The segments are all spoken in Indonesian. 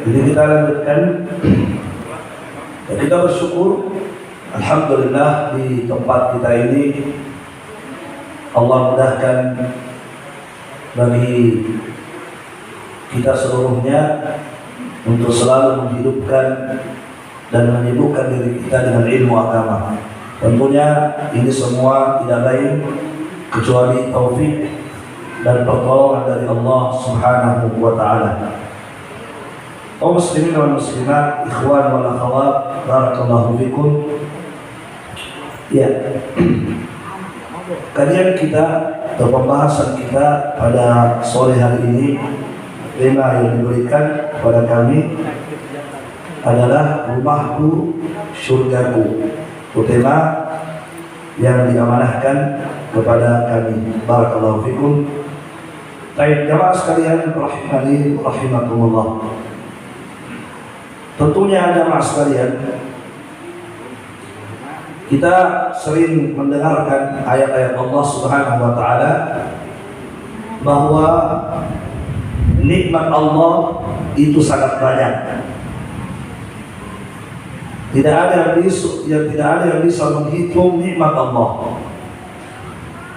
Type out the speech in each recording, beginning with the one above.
Jadi kita lanjutkan. Dan kita bersyukur, alhamdulillah di tempat kita ini Allah mudahkan bagi kita seluruhnya untuk selalu menghidupkan dan menyibukkan diri kita dengan ilmu agama. Tentunya ini semua tidak lain kecuali taufik dan pertolongan dari Allah Subhanahu wa taala. Kaum muslimin wal muslimat, ikhwan wal akhwat, barakallahu fikum. Ya. Kajian kita atau pembahasan kita pada sore hari ini, tema yang diberikan kepada kami adalah rumahku surgaku. Itu tema yang diamanahkan kepada kami. Barakallahu fikum. Baik, jamaah sekalian rahimani rahimakumullah. Tentunya jamaah sekalian, kita sering mendengarkan ayat-ayat Allah Subhanahu wa taala bahwa nikmat Allah itu sangat banyak. Tidak ada yang bisa menghitung nikmat Allah.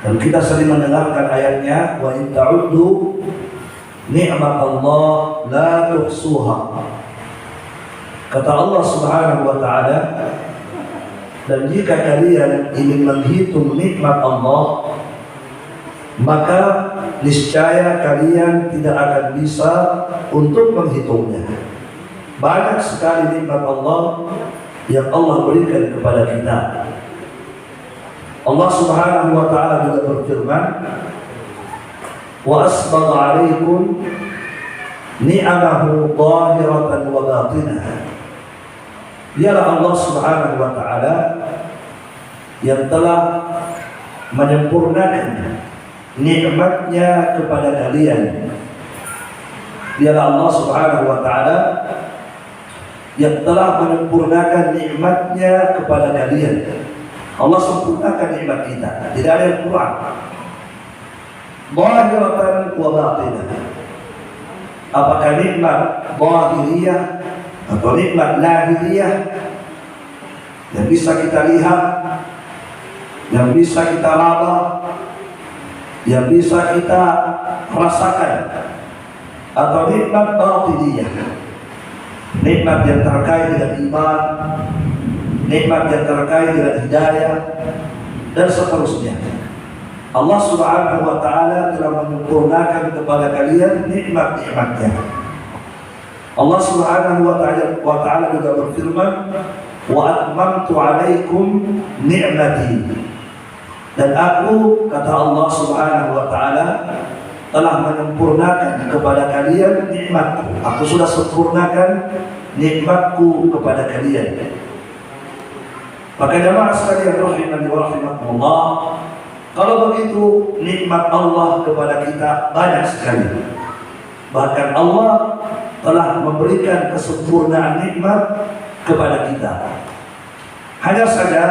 Dan kita sering mendengarkan ayatnya, wa in ta'uddu ni'mat Allah la tuhsuha. Kata Allah Subhanahu wa taala, dan jika kalian ingin menghitung nikmat Allah, maka niscaya kalian tidak akan bisa untuk menghitungnya. Banyak sekali nikmat Allah yang Allah berikan kepada kita. Allah Subhanahu wa taala juga berfirman, wa asbagha 'alaikum ni'amahu dhahiratan wa batinah. Dialah Allah Subhanahu wa taala yang telah menyempurnakan nikmatnya kepada kalian. Dialah Allah Subhanahu wa taala yang telah menyempurnakan nikmatnya kepada kalian. Allah sempurnakan nikmat kita, tidak ada yang kurang. Dhahiratan wa batinah. Apakah nikmat dhahiriyah atau nikmat lahiriyah yang bisa kita lihat, yang bisa kita raba, yang bisa kita rasakan, atau nikmat batiniyah, nikmat yang terkait dengan iman, nikmat yang terkait dengan hidayah, dan seterusnya. Allah Subhanahu wa taala telah menyempurnakan kepada kalian nikmat-nikmatnya. Allah Subhanahu wa taala juga berfirman, wa atmamtu 'alaikum ni'mati. Dan aku, kata Allah Subhanahu wa taala, telah menyempurnakan kepada kalian nikmatku. Aku sudah sempurnakan nikmatku kepada kalian. Maka jamaah sekalian rahimani wa rahimakumullah, kalau begitu nikmat Allah kepada kita banyak sekali. Bahkan Allah telah memberikan kesempurnaan nikmat kepada kita. Hanya saja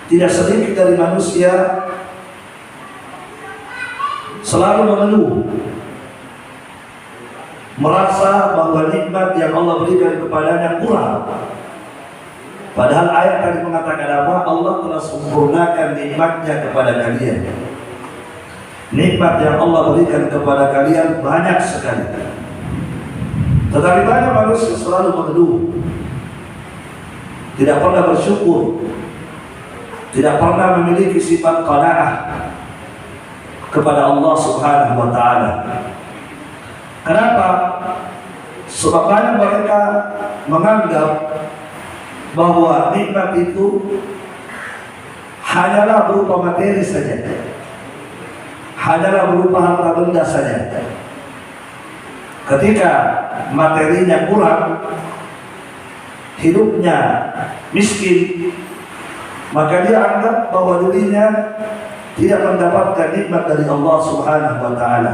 tidak sedikit dari manusia selalu mengeluh, merasa bahwa nikmat yang Allah berikan kepadanya kurang. Padahal ayat tadi mengatakan apa? Allah telah sempurnakan nikmatnya kepada kalian. Nikmat yang Allah berikan kepada kalian banyak sekali. Tetapi banyak manusia selalu mengeluh, tidak pernah bersyukur, tidak pernah memiliki sifat qanaah kepada Allah Subhanahu wa taala. Kenapa? Sebab banyak mereka menganggap bahwa nikmat itu hanyalah berupa materi saja, hanyalah berupa harta benda saja. Ketika materinya kurang, hidupnya miskin, maka dia anggap bahwa dirinya tidak mendapatkan nikmat dari Allah Subhanahu wa taala.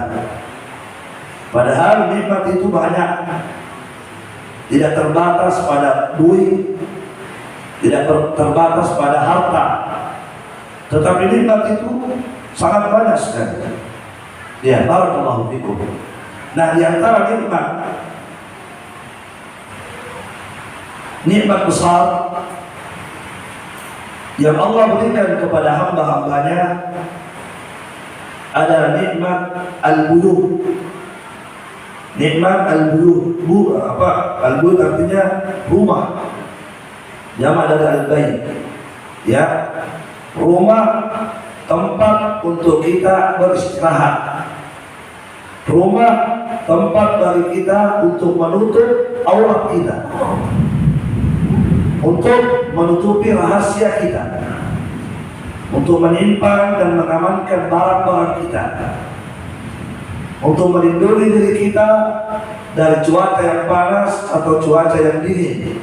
Padahal nikmat itu banyak, tidak terbatas pada duit, tidak terbatas pada harta, tetapi nikmat itu sangat banyak sekali. Ya, barakallahu fikum. Nah, di antara nikmat nikmat besar yang Allah berikan kepada hamba-hambanya ada nikmat al-buluh. Nikmat al-buluh, al-buluh artinya rumah, jamak dari al-bait, ya, rumah tempat untuk kita beristirahat, rumah tempat bagi kita untuk menutup aurat kita, untuk menutupi rahasia kita, untuk menyimpan dan mengamankan barang-barang kita, untuk melindungi diri kita dari cuaca yang panas atau cuaca yang dingin.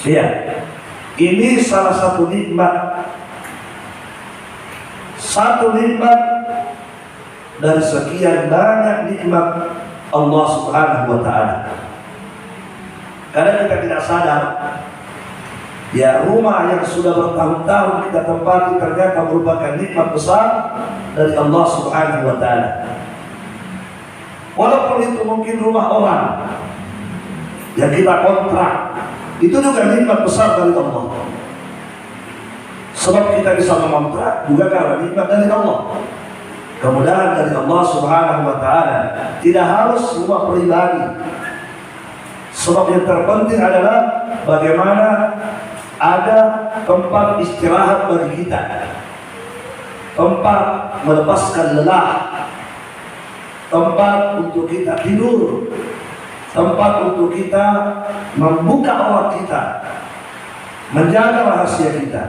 Ya, ini salah satu nikmat, dari sekian banyak nikmat Allah Subhanahu wa Ta'ala. Karena kita tidak sadar, ya, rumah yang sudah bertahun-tahun kita tempati ternyata merupakan nikmat besar dari Allah Subhanahu wa Ta'ala. Walaupun itu mungkin rumah orang yang kita kontrak, itu juga nikmat besar dari Allah. Sebab kita bisa mengontrak juga karena nikmat dari Allah, kemudahan dari Allah Subhanahu wa Ta'ala. Tidak harus rumah pribadi. Sebab yang terpenting adalah bagaimana ada tempat istirahat bagi kita, tempat melepaskan lelah, tempat untuk kita tidur, tempat untuk kita membuka aurat kita, menjaga rahasia kita.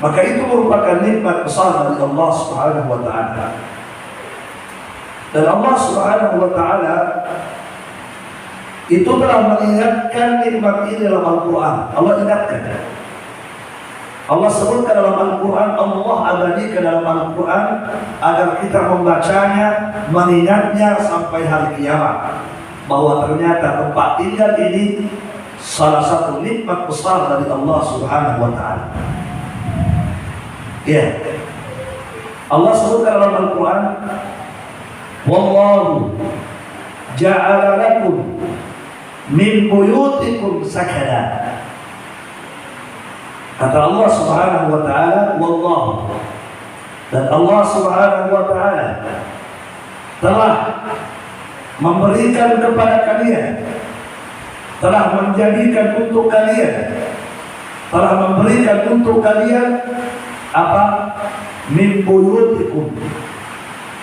Maka itu merupakan nikmat besar dari Allah Subhanahu wa Ta'ala. Dan Allah Subhanahu wa Ta'ala itu telah mengingatkan nikmat ini dalam Al-Quran. Allah ingatkan, Allah sebutkan dalam Al-Quran, Allah abadikan dalam Al-Quran agar kita membacanya, mengingatnya sampai hari kiamat, bahwa ternyata tempat tinggal ini salah satu nikmat besar dari Allah Subhanahu wa Ta'ala. Ya, Allah sebutkan dalam Al-Quran, wallahu ja'ala lakum min buyutikum sakana. Kata Allah Subhanahu wa Ta'ala, wallahu, dan Allah Subhanahu wa Ta'ala telah memberikan kepada kalian, telah menjadikan untuk kalian, telah memberikan untuk kalian apa? Min buyutikum,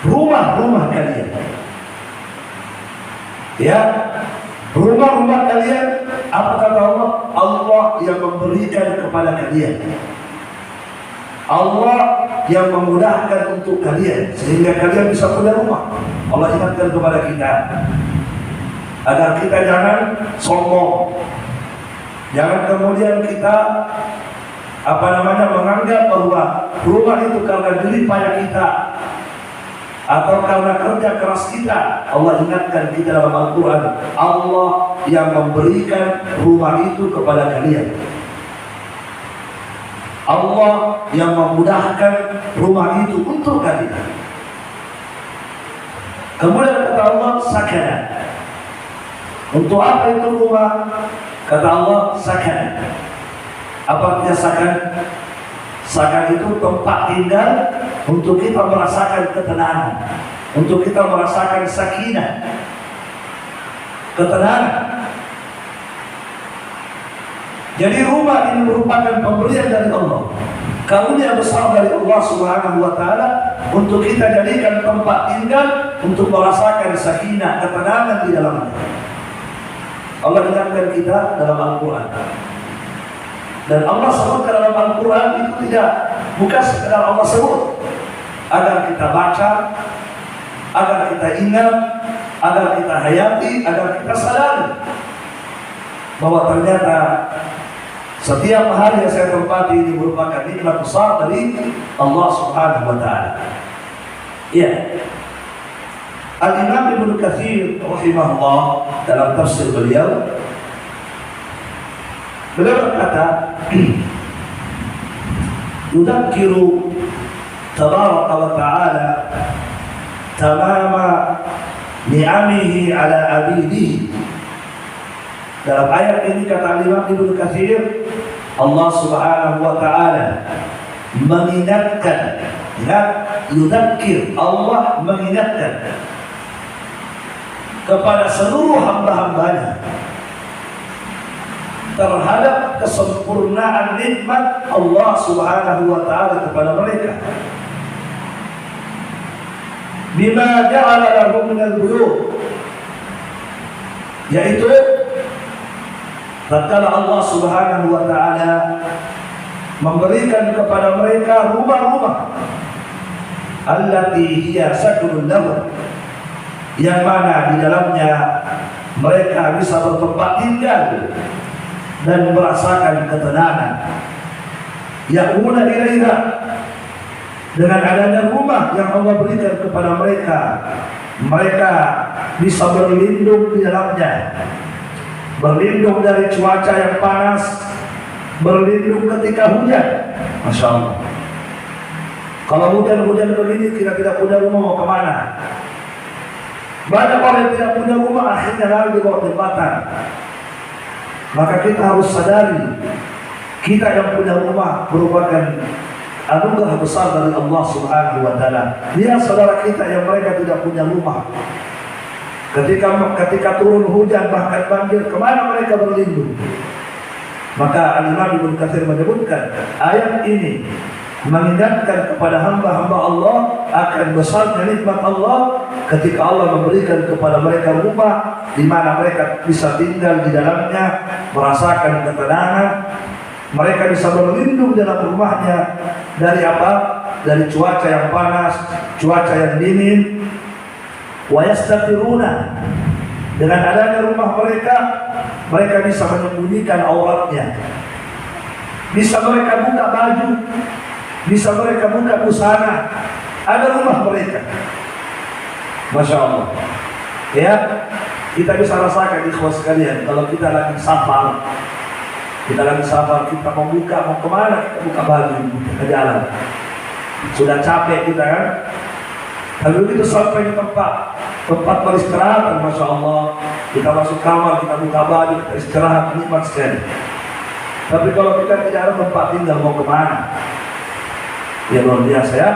rumah-rumah kalian. Ya, rumah-rumah kalian. Apa kata Allah? Allah yang memberikan kepada kalian, Allah yang memudahkan untuk kalian sehingga kalian bisa punya rumah. Allah ingatkan kepada kita agar kita jangan sombong, jangan kemudian kita menganggap bahwa rumah itu karena jerih payah kita atau karena kerja keras kita. Allah ingatkan kita dalam Al-Quran, Allah yang memberikan rumah itu kepada kalian, Allah yang memudahkan rumah itu untuk kalian. Kemudian kata Allah, sakana. Untuk apa itu rumah? Kata Allah, sakana. Apa artinya sakan? Sakan itu tempat tinggal untuk kita merasakan ketenangan, untuk kita merasakan sakinah, ketenangan. Jadi rumah ini merupakan pemberian dari Allah, karunia besar dari Allah Subhanahu wa Ta'ala untuk kita jadikan tempat tinggal untuk merasakan sakinah, ketenangan di dalamnya. Allah ingatkan kita dalam Al-Quran. Dan Allah sebutkan dalam Al-Quran itu bukan sekedar Allah sebut, agar kita baca, agar kita ingat, agar kita hayati, agar kita sadari bahwa ternyata setiap hari yang saya tempati ini merupakan nikmat besar dari Allah Subhanahu wa Ta'ala. Ya, Al-Imam Ibnu Katsir rahimahullah dalam tafsir beliau berkata, yudzakiru tabaraka wa ta'ala tamama ni'amihi ala abidihi. Dalam ayat ini kata Imam Ibnu Katsir, Allah Subhanahu wa taala mengingatkan, ya, yudzakir, Allah mengingatkan kepada seluruh hamba-hambanya terhadap kesempurnaan nikmat Allah Subhanahu wa taala kepada mereka. Bima ja'ala lahum minal buyut, yaitu tatkala Allah Subhanahu wa taala memberikan kepada mereka rumah-rumah allati hiya sakunun lahum, yang mana di dalamnya mereka bisa bertempat tinggal dan merasakan ketenangan. Ya'una ilaiha, dengan adanya rumah yang Allah berikan kepada mereka, mereka bisa berlindung di dalamnya, berlindung dari cuaca yang panas, berlindung ketika hujan. Masya Allah. Kalau hujan-hujan begini kita tidak punya rumah, mau kemana? Banyak orang yang tidak punya rumah akhirnya lari di bawah jembatan. Maka kita harus sadari, kita yang punya rumah merupakan anugerah besar dari Allah Subhanahu wa taala. Lihat saudara kita yang mereka tidak punya rumah, ketika turun hujan bahkan banjir, kemana mereka berlindung? Maka Al-Imam Ibnu Katsir menyebutkan ayat ini mengingatkan kepada hamba-hamba Allah akan besarnya nikmat Allah ketika Allah memberikan kepada mereka rumah di mana mereka bisa tinggal di dalamnya, merasakan ketenangan. Mereka bisa berlindung dalam rumahnya dari apa? Dari cuaca yang panas, cuaca yang dingin. Wa yastatiruna, dengan adanya rumah mereka, mereka bisa menyembunyikan auratnya. Bisa mereka buka baju, bisa mereka buka busana. Ada rumah mereka. Masya Allah. Ya, kita bisa rasakan ikhwas sekalian, kalau kita lagi safar, kita mau buka, mau kemana, kita buka baju, ke jalan. Sudah capek kita kan. Lalu begitu sampai di tempat beristirahat, Masya Allah, kita masuk kamar, kita buka baju, kita istirahat, nikmat sekali. Tapi kalau kita tidak ada tempat tinggal, mau kemana? Ya luar biasa ya.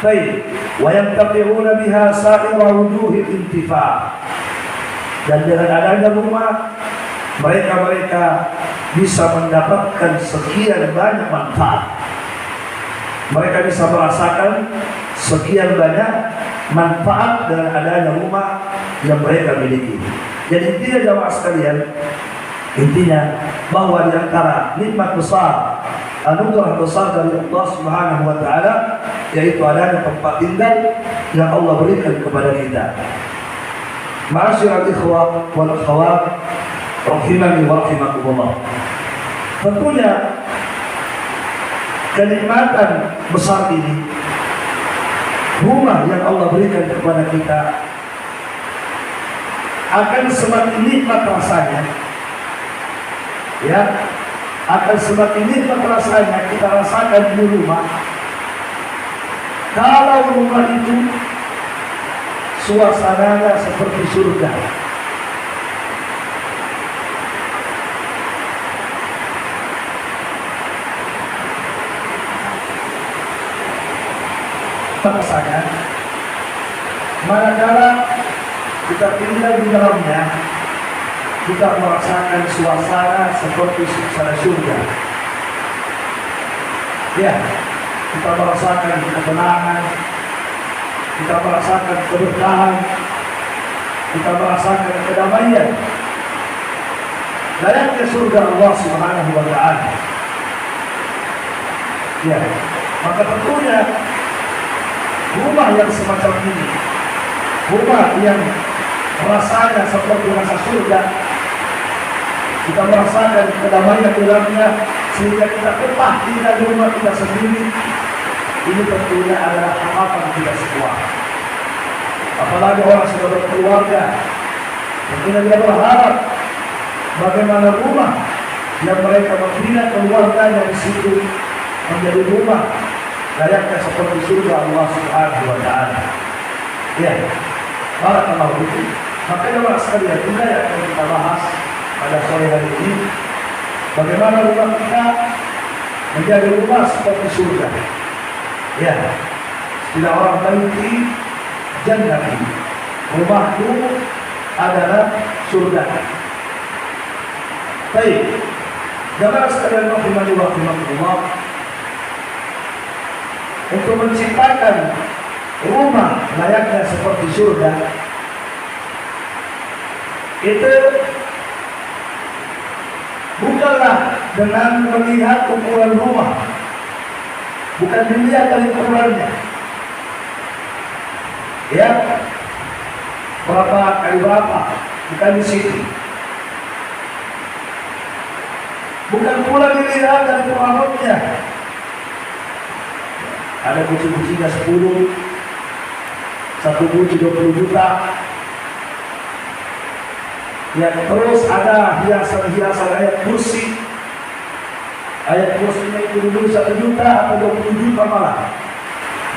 Baik, wa yantafi'una biha sa'ira wujuhil intifa'. Dan dengan adanya rumah, mereka bisa mendapatkan sekian banyak manfaat. Mereka bisa merasakan sekian banyak manfaat dengan adanya rumah yang mereka miliki. Jadi intinya jamaah sekalian, intinya bahwa di antara nikmat besar, anugerah besar dari Allah Subhanahu wa taala yaitu adanya tempat tinggal yang Allah berikan kepada kita. Ma'asyiral ikhwah wal akhwat rahimani wa rahimakumullah. Tentunya kenikmatan besar ini, rumah yang Allah berikan kepada kita, akan semakin nikmat rasanya, ya, akan semakin nikmat rasanya kita rasakan di rumah kalau rumah itu suasananya seperti surga. Rasanya manakala kita tinggal di dalamnya, kita merasakan suasana seperti suasana surga. Ya, kita merasakan ketenangan, kita merasakan keberkahan, kita merasakan kedamaian. Layaknya surga Allah Subhanahu wa taala. Ya, maka tentunya rumah yang semacam ini, rumah yang rasanya seperti rasa surga, kita merasakan kedamaian di dalamnya sehingga kita betah tinggal di rumah kita sendiri. Ini tentunya adalah harapan kita semua. Apalagi orang sudah berkeluarga, tentunya dia berharap bagaimana rumah yang mereka membina keluarganya di situ menjadi rumah layaknya seperti surga Allah Subhanahu wa taala. Ya, barakallahu fiikum. Maka jemaah sekalian, ini yang akan kita bahas pada sore hari ini, bagaimana rumah kita menjadi rumah seperti surga. Ya, istilah orang baiti jannati, rumahku adalah surga. Baik, jamaah sekalian rahimahullah, untuk menciptakan rumah layaknya seperti surga itu bukanlah dengan melihat ukuran rumah, bukan dilihat dari ukurannya, ya berapa kali berapa, bukan di situ. Bukan pula dilihat dari perabotannya. Ada buci-bucinya 10, satu buci 20 juta. Ya, terus ada hiasan-hiasan ayat kursi. Ayat kursinya itu dulu 1 juta atau 20 juta malah.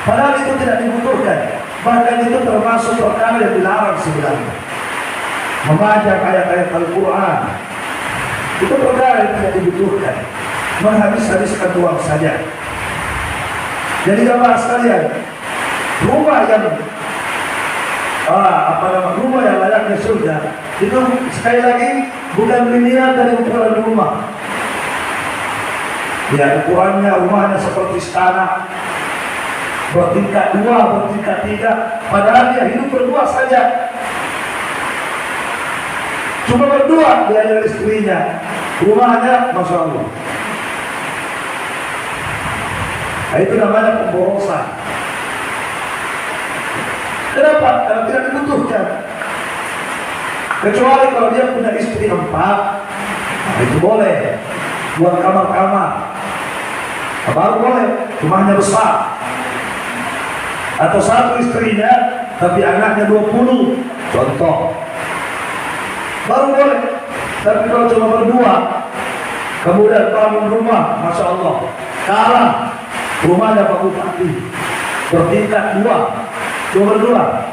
Padahal itu tidak dibutuhkan. Bahkan itu termasuk perkara yang dilarang sebenarnya. Memajang ayat-ayat Al-Quran itu perkara yang tidak dibutuhkan. Menghabis-habiskan uang saja. Jadi jamaah sekalian, rumah yang rumah yang layaknya surga itu sekali lagi bukan dilihat dari ukuran rumah. Ya, ukurannya rumahnya seperti istana, bertingkat 2, bertingkat 3, padahal dia hidup berdua saja. Cuma berdua dia dengan istrinya. Rumahnya Masya Allah. Nah, itu namanya pemborosan. Kenapa? Karena tidak dibutuhkan. Kecuali kalau dia punya istri 4, nah itu boleh. Buat kamar-kamar, baru boleh. Rumahnya besar. Atau satu istrinya, tapi anaknya 20, contoh, baru boleh. Tapi kalau cuma berdua, kemudian bangun rumah, Masya Allah, kalah rumahnya Pak Bupati, bertingkat 2, cuma berdua.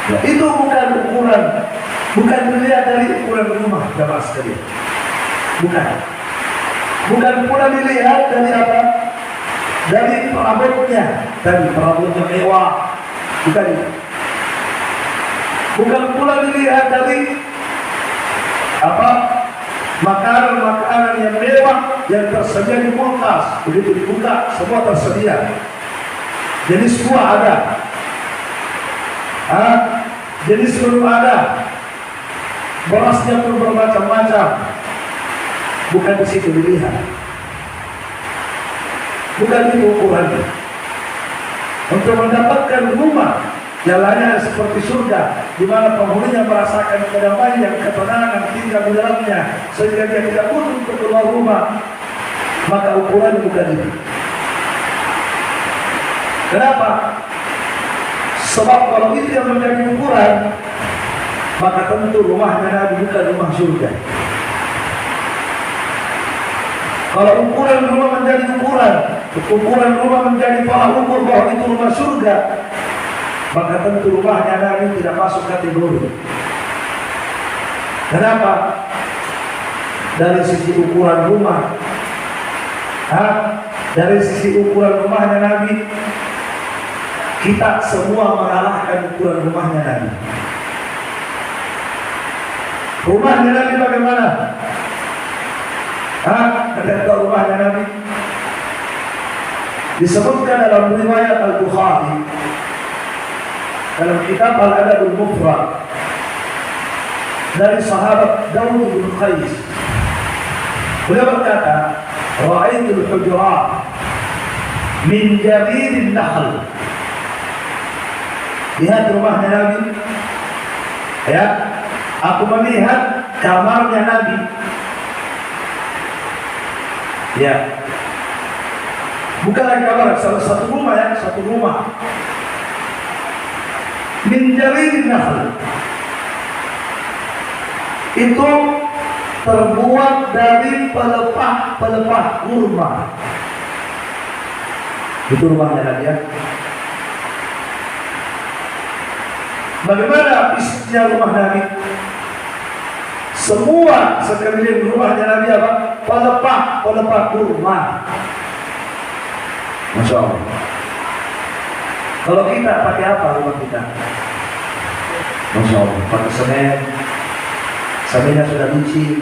Ya, itu bukan ukuran, bukan dilihat dari ukuran rumah, jamaah sekalian. Bukan pula dilihat dari apa? Dari perabotnya, mewah, bukan. Bukan pula dilihat dari apa? Makanan-makanan yang mewah yang tersedia di kulkas, begitu dibuka semua tersedia. Jenis buah ada, jenis belum ada, berasnya pun bermacam-macam. Bukan di situ dilihat. Bukan itu ukurannya. Untuk mendapatkan rumah yang lainnya seperti surga, di mana penghuninya merasakan kedamaian, ketenangan tinggal di dalamnya, sehingga dia tidak butuh untuk keluar rumah, maka ukurannya bukan itu. Kenapa? Sebab kalau itu yang menjadi ukuran, maka tentu rumahnya Nabi bukan rumah surga. Kalau ukuran rumah menjadi ukuran rumah menjadi tolak ukur bahwa itu rumah surga, maka tentu rumahnya Nabi tidak masuk kategori. Kenapa? Dari sisi ukuran rumah, dari sisi ukuran rumahnya Nabi, kita semua mengalahkan ukuran rumahnya Nabi. Rumahnya Nabi bagaimana? Ada rumahnya Nabi disebutkan dalam riwayat Al-Bukhari dalam kitab Al-Adab Al-Mufrad dari sahabat Daud bin Qais. Beliau berkata, "Ra'aitul hujurat min jabirin nahl." Lihat rumahnya Nabi. Ya, aku melihat kamarnya Nabi. Ya, bukan lagi kamar, satu rumah ya, satu rumah. Min jabirin nahl. Itu terbuat dari pelepah kurma. Itu rumahnya Nabi ya. Bagaimana isinya rumah Nabi? Semua sekeliling rumahnya Nabi apa? Pelepah kurma. Masya Allah. Kalau kita pakai apa rumah kita? Masya Allah, pakai semen. Semennya sudah licin,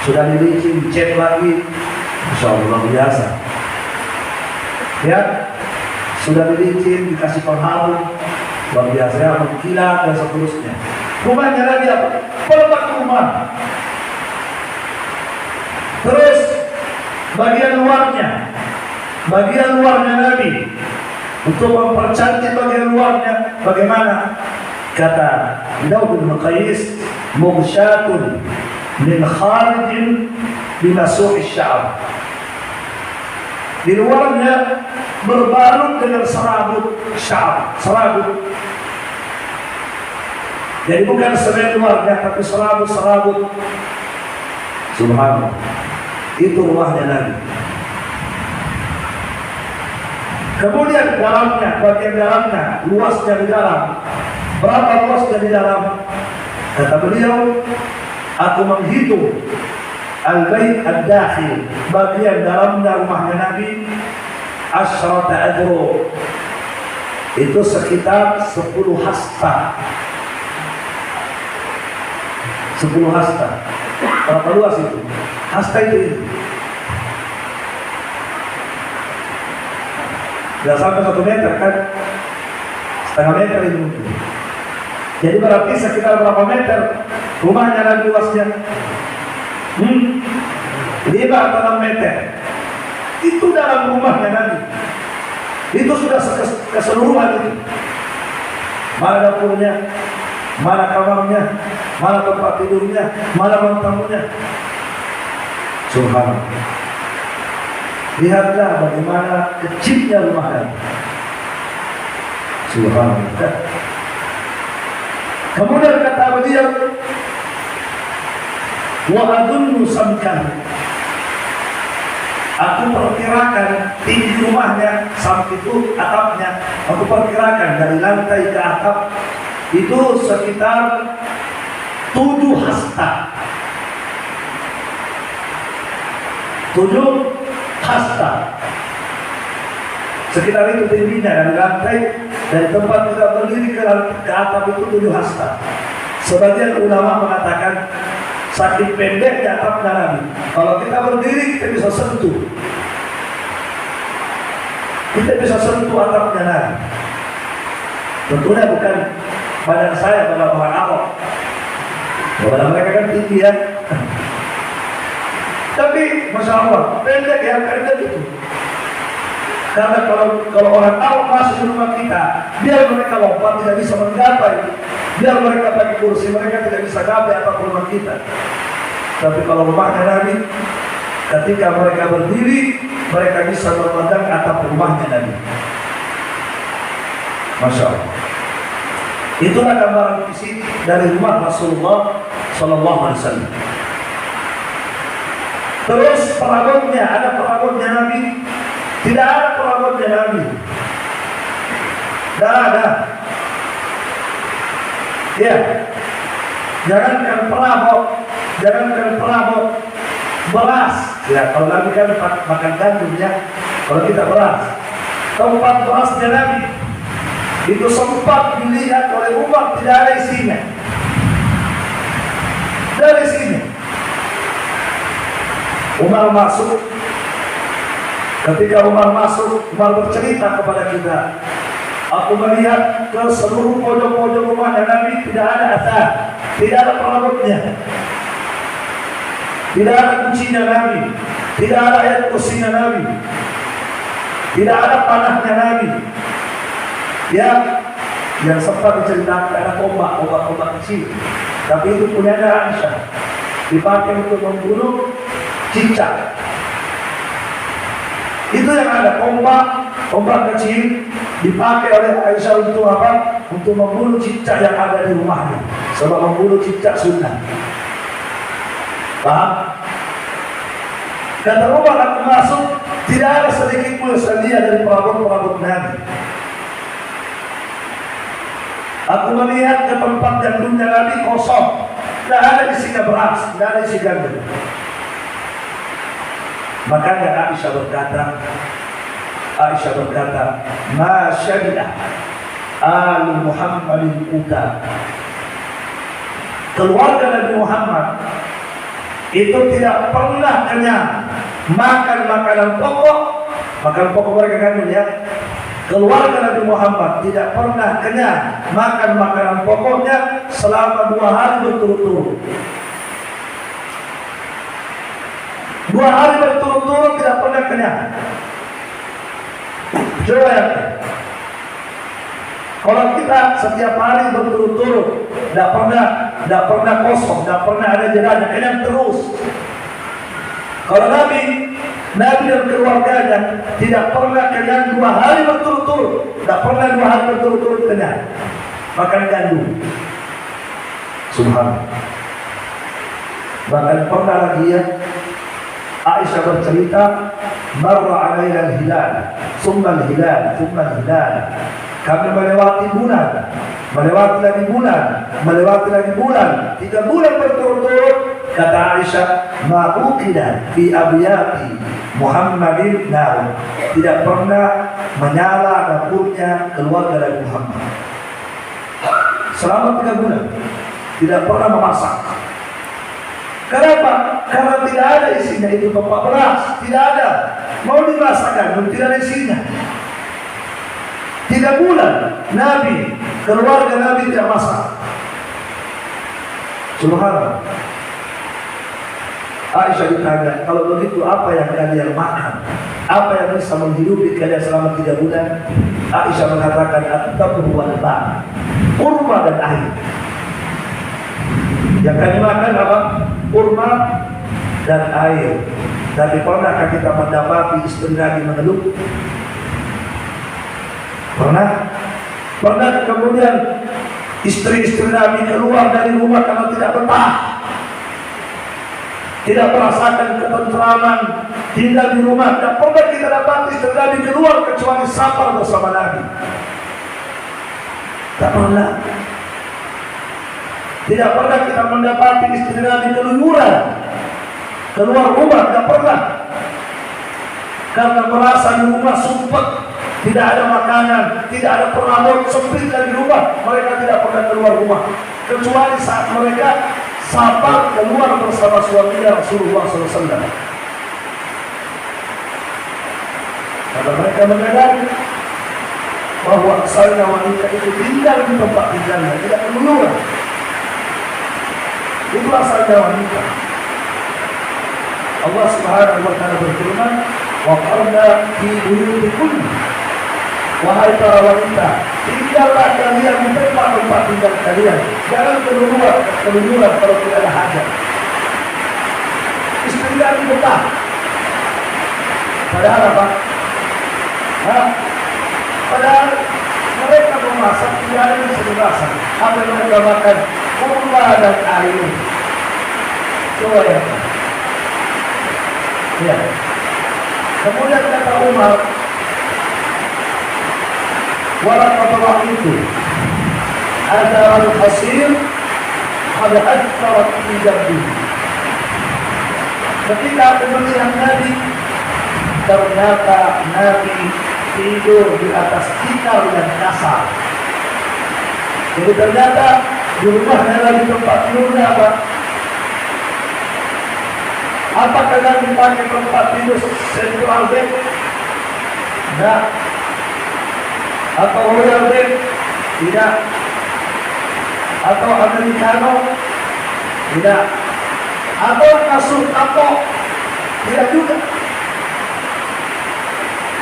sudah dilicin, cat lagi. Masya Allah, luar biasa. Ya, sudah dilicin, dikasih pengharum, luar biasa, ya, mengkilat dan seterusnya. Rumahnya Nabi apa? Pelepah rumah. Terus bagian luarnya Nabi untuk mempercantik bagian luarnya bagaimana? Kata Daud bin Qais, mughsyatun min kharijin bimasuh sya'ab. Di luarnya berbalut dengan serabut sya'ab, serabut. Jadi bukan semen luarnya, tapi serabut. Subhanallah. Itu rumahnya Nabi. Kemudian dalamnya, bagian dalamnya, luasnya di dalam. Berapa luasnya di dalam? Kata beliau, aku menghitung al-bait ad-dakhil, bagian dalamnya rumahnya Nabi, asyrata adro. Itu sekitar 10 hasta. 10 hasta. Berapa luas itu? Hasta itu ini. Tidak sampai 1 meter kan? Setengah meter ini mungkin. Jadi berarti sekitar berapa meter rumahnya Nabi luasnya? 5 atau 6 meter. Itu dalam rumahnya Nabi. Itu sudah keseluruhan itu. Mana dapurnya, mana kamarnya, mana tempat tidurnya, mana ruang tamunya. Subhanallah. Lihatlah bagaimana kecilnya rumah Nabi. Subhanallah. Kemudian kata beliau, wa adunnu samkan. Aku perkirakan tinggi rumahnya sampai itu atapnya. Aku perkirakan dari lantai ke atap itu sekitar 7 hasta. 7 hasta. Sekitar itu tingginya dari lantai, dari tempat kita berdiri ke atap itu 7 hasta. Sebagian ulama mengatakan saking pendeknya atapnya Nabi, kalau kita berdiri kita bisa sentuh. Kita bisa sentuh atapnya Nabi. Tentunya bukan badan saya, badan orang Arab. Badan mereka kan tinggi ya. Tapi Masya Allah, pendek ya, pendek itu. Karena kalau orang Arab masuk di rumah kita, biar mereka lompat tidak bisa menggapai. Biar mereka pakai kursi, mereka tidak bisa gapai atap rumah kita. Tapi kalau rumahnya Nabi, ketika mereka berdiri, mereka bisa memandang atap rumahnya Nabi. Masya Allah. Itulah gambaran fisik dari rumah Rasulullah Sallallahu Alaihi Wasallam. Terus perabotnya, ada perabotnya Nabi? Tidak ada perabotnya Nabi. Tidak ada. Ya, jangankan perabot beras. Ya, kalau Nabi kan makan gandum ya. Kalau kita beras, tempat berasnya Nabi itu sempat dilihat oleh Umar, tidak ada isinya. Dari sini Umar masuk. Ketika Umar masuk, Umar bercerita kepada kita, aku melihat ke seluruh pojok-pojok rumahnya Nabi tidak ada atap, tidak ada perabotnya, tidak ada kuncinya Nabi, tidak ada ayat kursinya Nabi, tidak ada panahnya Nabi. Ya, yang sempat diceritakan ada obat kecil, tapi itu punya Aisyah, dipakai untuk membunuh cicak. Itu yang ada, obat kecil dipakai oleh Aisyah untuk apa? Untuk membunuh cicak yang ada di rumahnya. Sebab membunuh cicak sunnah. Paham? Kata Umar, aku masuk, tidak ada sedikit pun sedia dari perabot-perabot Nabi. Aku melihat ke tempat yang dunia Nabi kosong, Tidak ada isinya beras, tidak ada isi gandum. Makanya Aisyah berkata, "Ma syabi'ah al Muhammadin uta." Keluarga Nabi Muhammad itu tidak pernah kenyang makan makanan pokok mereka kandung ya. Keluarga Nabi Muhammad tidak pernah kenyang makan makanan pokoknya selama 2 hari berturut-turut. 2 hari berturut-turut tidak pernah kenyang. Coba ya. Kalau kita setiap hari berturut-turut, tidak pernah kosong, tidak pernah ada jedanya, kenyang terus. Kalau Nabi dan keluarganya tidak pernah kenyang 2 hari berturut-turut, tidak pernah 2 hari berturut-turut kenyang. Makan gandum. Subhanallah. Bahkan pernah lagi ya, Aisyah bercerita, marra alaina al-hilal, summa al-hilal, summa al-hilal. Kami melewati lagi bulan, 3 bulan berturut-turut. Kata Aisyah, ma'uqida fi abiyati Muhammadin nar. Tidak pernah menyala dapurnya keluarga dari Muhammad. Selama 3 bulan tidak pernah memasak. Kenapa? Karena tidak ada isinya itu bapak beras, tidak ada. Mau dimasakkan, tidak ada isinya. 3 bulan keluarga Nabi tidak masak. Subhanallah. Aisyah ditanya, kalau begitu apa yang kalian makan? Apa yang bisa menghidupi kalian selama 3 bulan? Aisyah mengatakan, at-tamru wal ma', kurma dan air. Yang kami makan apa? Kurma dan air. Tapi pernahkah kita mendapati istri Nabi mengeluh? Pernah kemudian istri-istri Nabi keluar dari rumah karena tidak betah, tidak merasakan ketentraman tinggal di rumah. Tidak pernah kita dapat istri Nabi keluar kecuali safar bersama Nabi. Tak pernah. Tidak pernah kita mendapati istri Nabi keluar rumah, tidak pernah. Karena merasa di rumah sumpah, tidak ada makanan, tidak ada perabot, sempit dari rumah. Mereka tidak pernah keluar rumah kecuali saat mereka safar keluar bersama suaminya Rasulullah SAW. Karena mereka menyadari bahwa asalnya wanita itu tinggal di tempat tinggalnya, tidak keluar. Itu asalnya wanita. Allah Subhanahu wa Ta'ala berfirman, wa qarna fi buyutikunna. Wahai para wanita, tinggallah kalian di tempat tinggal kalian. Jangan keluar kalau tidak ada hajat. Istri Nabi betah. Padahal apa? Padahal mereka memasak, tidak ada yang bisa dimasak. Apa yang mereka makan? Kurma dan air. Coba ya. Ya. Kemudian kata Umar, walau itu ada al-hasir ada aktarat hijabi. Ketika kemudian Nabi, ternyata Nabi tidur di atas tikar yang kasar. Jadi ternyata di rumahnya lagi tempat tidurnya apa? Apakah Nabi pakai tempat tidur central bed? Tidak. Atau royal bed? Tidak. Atau americano? Tidak. Atau kasur kapok? Tidak juga.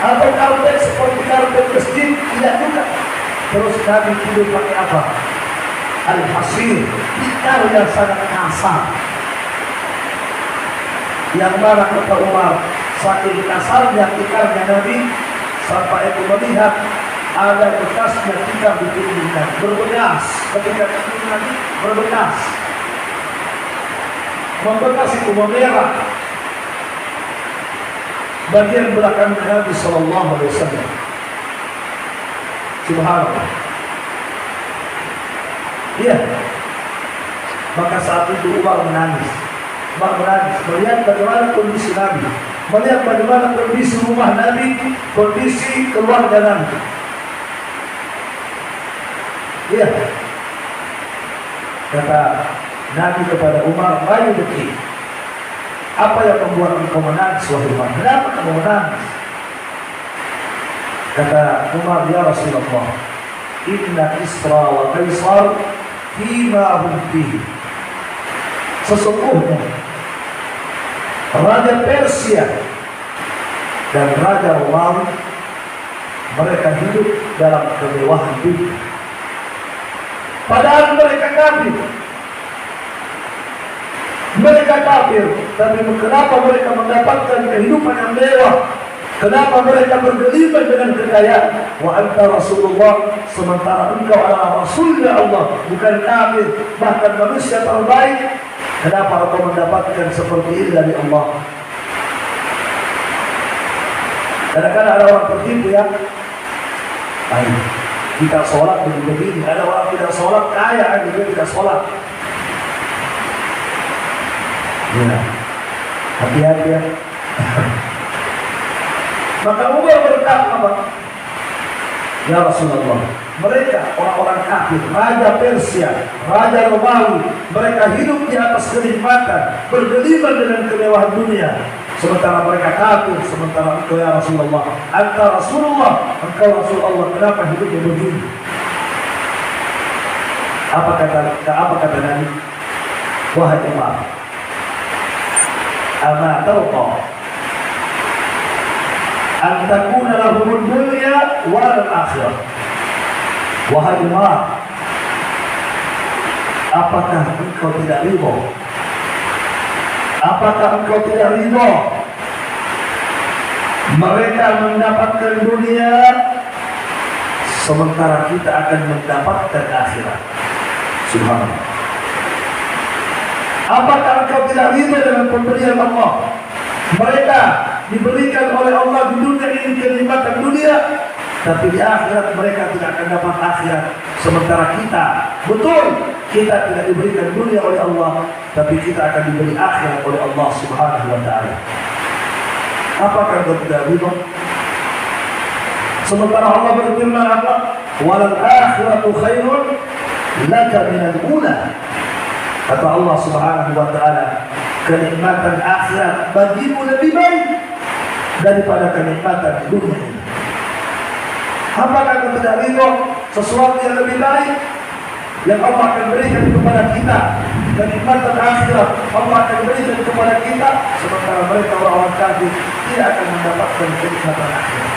Atau karpet seperti karpet masjid? Tidak juga. Terus Nabi tidur pakai apa? Al-hasir, tikar yang sangat kasar. Yang mana kata Umar, saking kasarnya tikarnya Nabi sampai aku melihat ada bekasnya tikar di punggungnya, berbekas. Ketika tidur Nabi berbekas, membekas itu memerah bagian belakang Nabi Sallallahu Alaihi Wasallam. Subhanallah. Iya. Maka saat itu Umar menangis. Melihat bagaimana kondisi Nabi, melihat bagaimana kondisi rumah Nabi, kondisi keluarga Nabi. Iya. Kata Nabi kepada Umar, "Ayo detik. Apa yang membuat engkau menangis, wahai Umar? Kenapa kamu menangis?" Kata Umar, "Ya Rasulullah, inna Kisra wa Kaisar fima hum fihi." Sesungguhnya Raja Persia dan Raja Romawi mereka hidup dalam kemewahan dunia. Padahal mereka kafir. Mereka kafir, tapi kenapa mereka mendapatkan kehidupan yang mewah? Kenapa mereka bergelimang dengan kekayaan? Wa anta Rasulullah, sementara engkau adalah Rasulnya Allah, bukan kafir, bahkan manusia terbaik. Kenapa engkau mendapatkan seperti ini dari Allah? Kadang-kadang ada orang tertipu ya. Baik, kita sholat begini. Ada orang tidak sholat, kaya juga tidak sholat. Ya, hati-hati ya. Maka Umar berkata apa? Ya Rasulullah, mereka orang-orang kafir, Raja Persia, Raja Romawi, mereka hidup di atas kenikmatan, bergelimang dengan kemewahan dunia. Sementara mereka kafir, sementara engkau ya Rasulullah, anta Rasulullah, engkau Rasul Allah, kenapa hidupnya begini? Apa kata Nabi? Wahai Umar, ama tarqa an takuna lahumud dunya wal akhirah. Wahai Umar, apakah engkau tidak ridha? Apakah engkau tidak ridha mereka mendapatkan dunia sementara kita akan mendapatkan akhirat? Subhanallah. Apakah engkau tidak ridha dengan pemberian Allah? Mereka diberikan oleh Allah di dunia ini kenikmatan dunia, tapi di akhirat mereka tidak akan dapat akhirat. Sementara kita, betul, kita tidak diberikan dunia oleh Allah, tapi kita akan diberi akhirat oleh Allah Subhanahu wa ta'ala. Apakah engkau tidak ridha? Sementara Allah berfirman apa? Walal akhiratu khairun laka minal ula. Kata Allah Subhanahu wa ta'ala, kenikmatan akhirat bagimu lebih baik daripada kenikmatan di dunia ini. Apakah kita tidak ridha sesuatu yang lebih baik yang Allah akan berikan kepada kita? Kenikmatan akhirat Allah akan berikan kepada kita, sementara mereka orang-orang kafir tidak akan mendapatkan kenikmatan akhirat.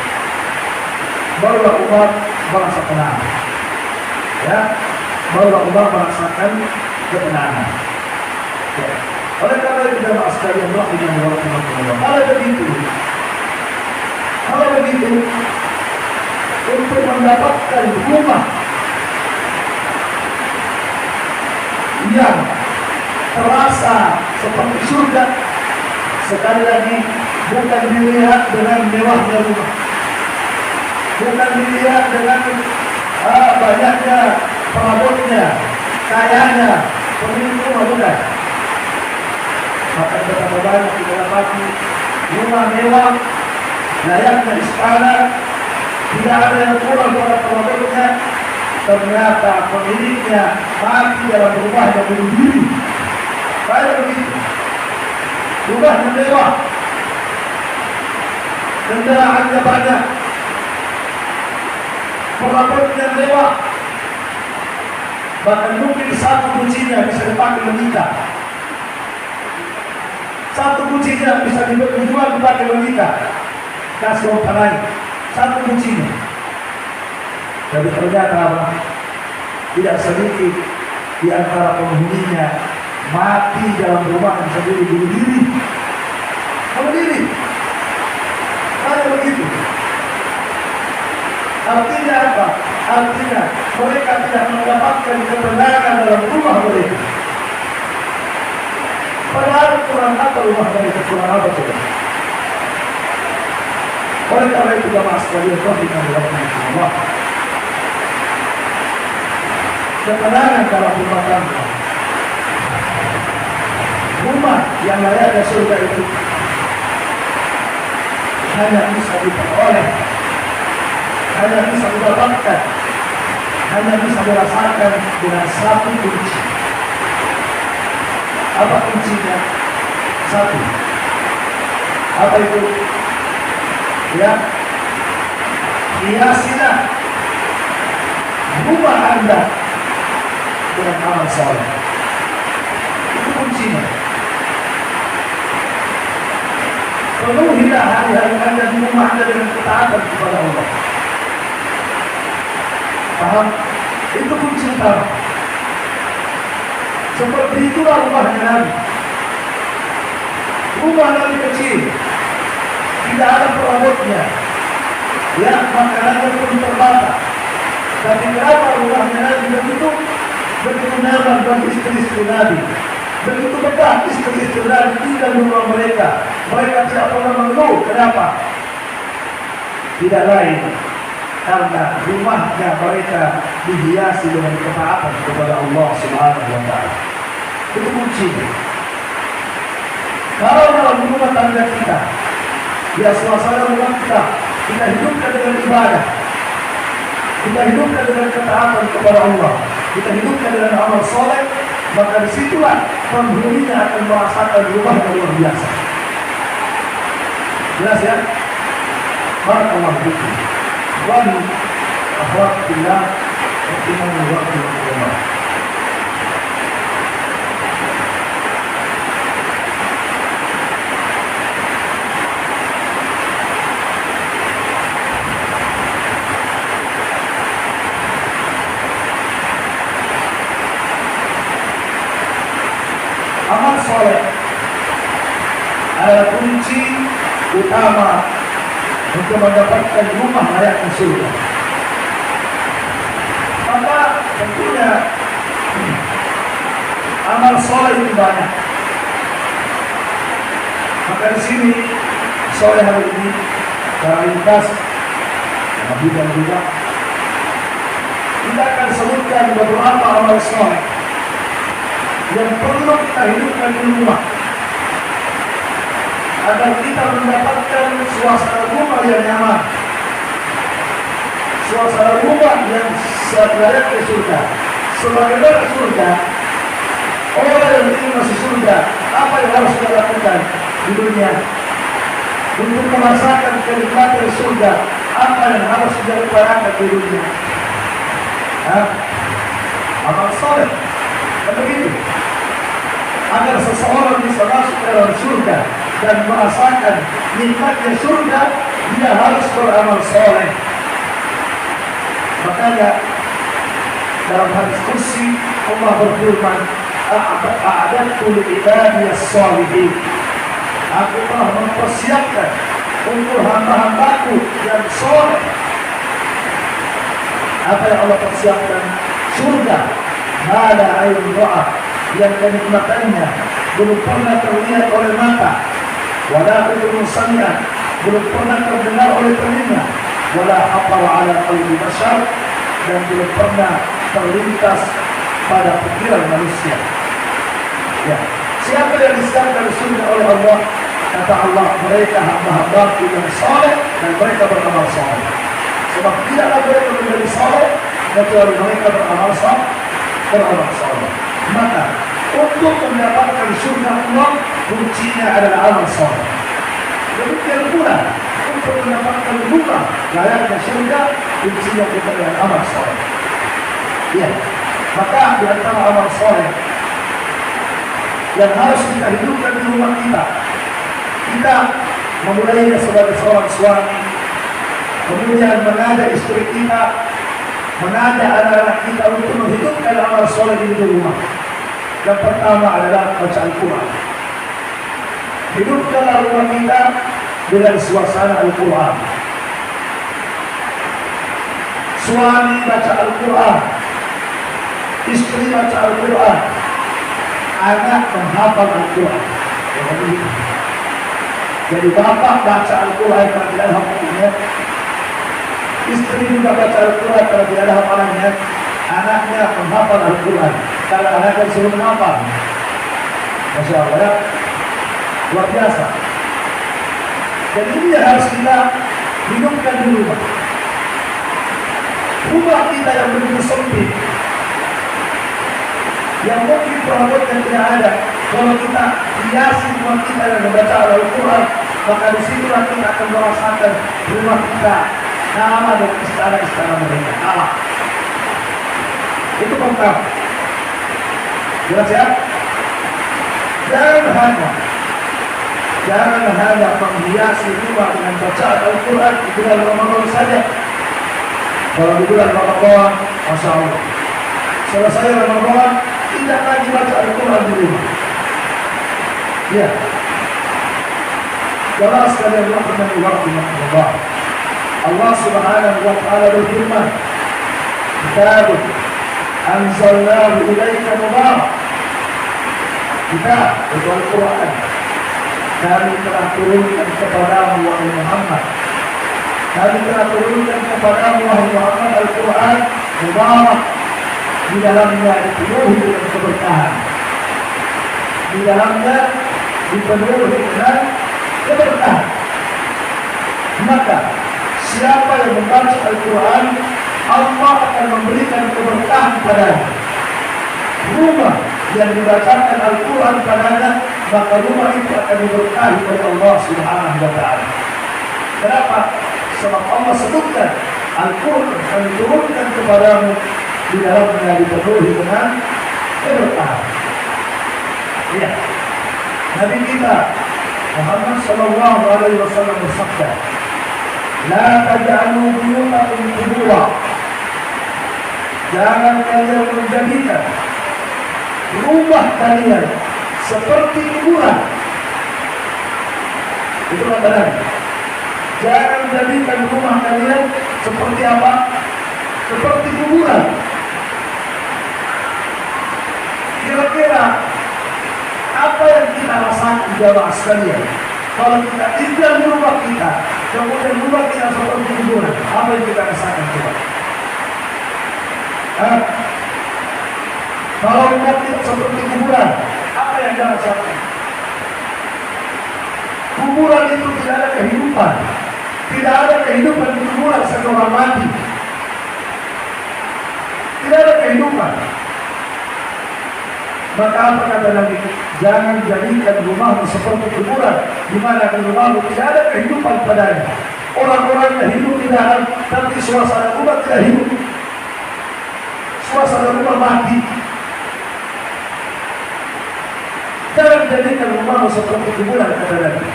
Barulah Umar merasa tenang, ya, barulah Umar merasakan ketenangan. Ya. Oleh karena itu jemaah sekalian rahimahullah, kalau begitu untuk mendapatkan rumah yang terasa seperti surga, sekali lagi bukan dilihat dengan mewahnya rumah, bukan dilihat dengan banyaknya perabotnya, kayanya, pemilik rumah, bukan. Maka betapa banyak kita dapati rumah mewah, layaknya istana, tidak ada yang kurang pada perabotnya, ternyata pemiliknya mati dalam rumahnya bunuh diri. Kayak begitu. Rumahnya mewah, kendaraannya banyak, perabotnya mewah, bahkan mungkin satu kuncinya bisa dipakai menikah. Satu kuncinya bisa dijual dipakai menikah. Kasih orang lain. Satu kuncinya. Tapi ternyata apa? Tidak sedikit di antara penghuninya mati dalam rumah sendiri, bunuh diri. Bunuh diri. Kayak begitu. Artinya apa? Artinya mereka tidak mendapatkan ketenangan dalam rumah mereka. Padahal kurang apa rumah mereka, kurang apa coba? Oleh karena itu jemaah sekalian rahimahullah, ketenangan dalam rumah tangga rumah yang layaknya surga itu hanya bisa diperoleh, hanya bisa didapatkan, hanya bisa dirasakan dengan satu kunci. Apa kuncinya? Satu. Apa itu? Ya, hiasilah rumah Anda dengan amal soleh. Itu kuncinya. Penuhilah hari-hari Anda di rumah Anda dengan ketaatan kepada Allah. Paham? Itu kunci utama. Seperti itulah rumahnya Nabi. Rumah Nabi kecil, tidak ada perabotnya, ya makanannya pun terbatas. Tapi kenapa rumahnya Nabi begitu nyaman bagi istri-istri Nabi, begitu betah istri-istri Nabi tinggal di rumah mereka. Mereka tidak pernah mengeluh. Kenapa? Tidak lain karena rumahnya mereka dihiasi dengan ketaatan kepada Allah Subhanahu wa Ta'ala. Itu kuncinya. Kalau dalam rumah tangga kita, ya suasana rumah kita hidupkan dengan ibadah, kita hidupkan dengan ketaatan kepada Allah, kita hidupkan dengan amal soleh, maka disitulah penghuninya akan merasakan rumah yang luar biasa. Jelas ya? Barakallahu fikum. Wa akhwat fillah wa waktu Allah. Amal soleh adalah kunci utama untuk mendapatkan rumah layak surga. Maka tentunya amal soleh itu banyak. Maka di sini soleh hari ini secara ringkas, Nabi dan juga kita akan sebutkan beberapa amal soleh yang perlu kita hidupkan di rumah agar kita mendapatkan suasana rumah yang nyaman, suasana rumah yang layak ke surga. Sebagaimana surga, orang yang ingin masuk surga, apa yang harus kita lakukan di dunia untuk merasakan kenikmatan surga? Apa yang harus kita upayakan di dunia? Amal soleh, begitu. Agar seseorang bisa masuk ke dalam surga dan merasakan nikmatnya surga, dia harus beramal soleh. Makanya dalam hadis qudsi Allah berfirman, "A'adatu li ibadiyas shalihin." Aku telah mempersiapkan untuk hamba-hambaku yang soleh. Apa yang Allah persiapkan? Surga. Mala ayun ra'ah, yang kenikmatannya belum pernah terlihat oleh mata, wala udhun sami'ah, belum pernah terdengar oleh telinga, wala khatara ala qalbi bashar, dan belum pernah terlintas pada pikiran manusia. Ya, siapa yang disediakan surga oleh Allah? Kata Allah, mereka hamba-hambaku yang saleh dan mereka beramal saleh. Sebab tidaklah mereka menjadi saleh kecuali mereka beramal saleh. Maka untuk mendapatkan surga Allah, kuncinya adalah amal saleh. Demikian pula untuk mendapatkan rumah layaknya surga, kuncinya kita dengan amal saleh. Ya, maka di antara amal saleh yang harus kita hidupkan di rumah kita memulainya sebagai seorang suami, kemudian mengajak istri kita, mengajak anak-anak kita untuk menghidupkan amal soleh di rumah. Yang pertama adalah baca Al-Quran. Hidupkanlah rumah kita dengan suasana Al-Quran. Suami baca Al-Quran, istri baca Al-Quran, anak menghafal Al-Quran. Jadi bapak baca Al-Quran kalau tidak ada hafalannya, istri juga baca Al-Quran kalau tidak ada hafalannya, anaknya menghafal Al-Quran kalau anaknya suruh menghafal. Masya Allah ya, luar biasa. Dan ini yang harus kita hidupkan di rumah. Rumah kita yang begitu sempit, yang mungkin perabotnya tidak ada. Kalau kita hiasi rumah kita yang membaca Al-Quran, maka disitulah kita akan merasakan rumah kita sama dengan istana-istana mereka. Allah. Itu pertama. Jelas ya? Jangan hanya menghiasi rumah dengan bacaan Al-Quran di bulan Ramadan saja. Kalau di bulan Ramadan, Masya Allah, selesai Ramadan, tidak lagi baca Al-Quran di rumah. Ya, jelas sekalian rahmati waktu Allah. Allah Subhanahu wa Ta'ala berfirman, Kitabun anzalnahu ilaika mubarak. Kitab itu Al-Quran, kami telah turunkan kepadamu wahai Muhammad. Kami telah turunkan kepadamu wahai Muhammad Al-Quran mubarak, di dalamnya dipenuhi dengan keberkahan, di dalamnya dipenuhi dengan keberkahan. Maka siapa yang membaca Al-Quran, Allah akan memberikan keberkahan padanya. Rumah yang dibacakan Al-Quran padanya, maka rumah itu akan diberkahi oleh Allah Subhanahu wa Ta'ala. Kenapa? Sebab Allah sebutkan Al-Quran kami turunkan kepadamu, di dalamnya dipenuhi dengan keberkahan. Ya, Nabi kita Muhammad sallallahu alaihi wasallam bersabda, "La taj'alu buyutakum qubura." Jangan kalian menjadikan rumah kalian seperti kuburan. Itu kata Nabi. Jangan jadikan rumah kalian seperti apa? Seperti kuburan. Kira-kira apa yang kita rasakan jamaah sekalian kalau kita tinggal di rumah kita, kemudian rumah kita seperti kuburan? Apa yang kita rasakan coba? Kalau rumah kita seperti kuburan, apa yang kita rasakan? Kuburan itu tidak ada kehidupan. Tidak ada kehidupan di kuburan setelah mati. Tidak ada kehidupan. Maka apa kata Nabi? Jangan jadikan rumahmu seperti kuburan, di mana di rumahmu tidak ada kehidupan padanya. Orang-orangnya hidup di dalam, tapi suasana rumah tidak hidup. Suasana rumah mati. Jangan jadikan rumahmu seperti kuburan, kata Nabi.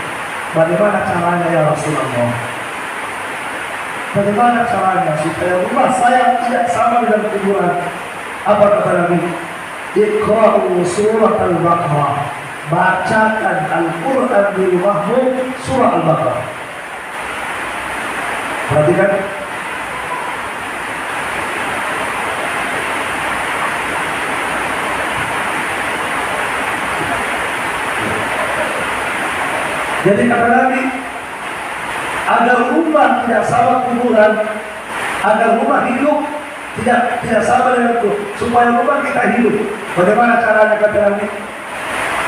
Bagaimana caranya ya Rasulullah? Bagaimana caranya supaya rumah saya tidak sama dengan kuburan? Apa kata Nabi? Iqra'u surat Al-Baqarah. Bacakan Al-Quran di rumahmu, surah Al-Baqarah. Perhatikan. Jadi kata Nabi, agar rumah tidak sama kuburan, agar rumah hidup tidak sama dengan itu, supaya rumah kita hidup. Bagaimana caranya kata Nabi?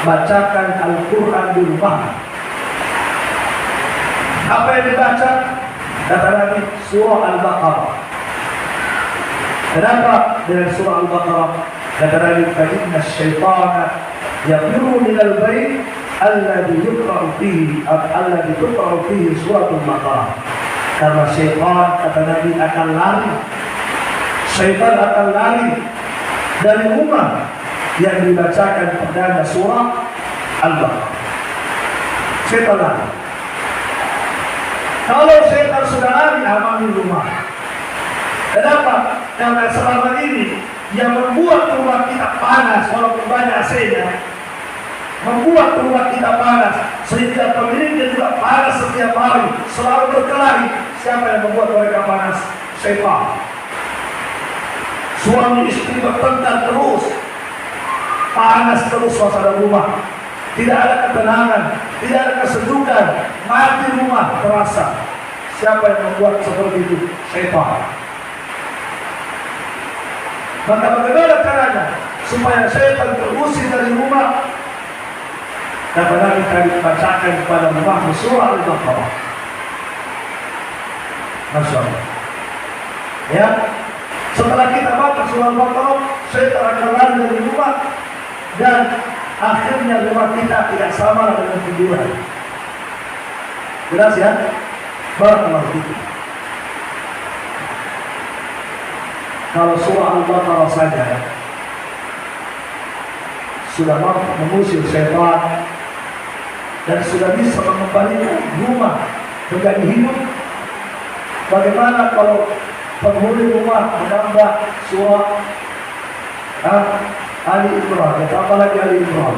Bacakan Al-Quran di rumah. Apa yang dibaca? Kata Nabi, surah Al-Baqarah. Kenapa dengan surah Al-Baqarah? Kata Nabi, فَإِنَّ الشَّيْطَانَ يَفِرُّ مِنَ الْبَيْتِ الَّذِي تُقْرَأُ فِيهِ سُورَةُ الْبَقَرَةِ. Karena syaitan, kata Nabi, akan lari. Syaitan akan lari dari rumah yang dibacakan padanya surah Al-Baqarah. Syaitan lari. Kalau syaitan sudah lari, amani rumah. Kenapa? Karena selama ini yang membuat rumah kita panas, walaupun banyak AC-nya, membuat rumah kita panas, sehingga pemiliknya juga panas setiap hari, selalu berkelahi. Siapa yang membuat mereka panas? Syaitan. Suami istri bertengkar terus, panas terus suasana rumah, tidak ada ketenangan, tidak ada kesejukan, mati rumah terasa. Siapa yang membuat seperti itu? Syaitan. Maka bagaimana caranya supaya syaitan terusir dari rumah? ulangi kali bacakan kepada rumahmu surah Al-Baqarah. Masya Allah. Ya, setelah kita baca surah Al-Baqarah, syaitan akan lari dari rumah dan akhirnya rumah kita tidak sama dengan kuburan. Jelas ya? Barakallahu fikum. Kalau surah Al-Baqarah saja sudah mampu mengusir syaitan dan sudah bisa mengembalikan rumah menjadi hidup, bagaimana kalau penghuni rumah menambah surah Ali Imran, apalagi Ali Imran.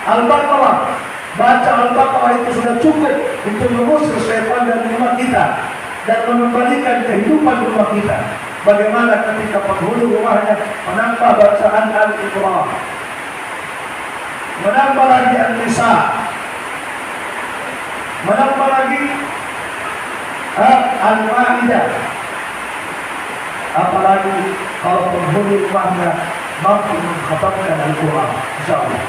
Al-Baqarah, baca Al-Baqarah itu sudah cukup untuk mengusir syaitan dari rumah kita dan mengembalikan kehidupan rumah kita. Bagaimana ketika penghuni rumahnya menambah bacaan Ali Imran, menambah lagi An-Nisa, menambah lagi Al-Ma'idah, apalagi kalau penghuni rumahnya mampu mengkhatamkan Al-Quran, insyaAllah.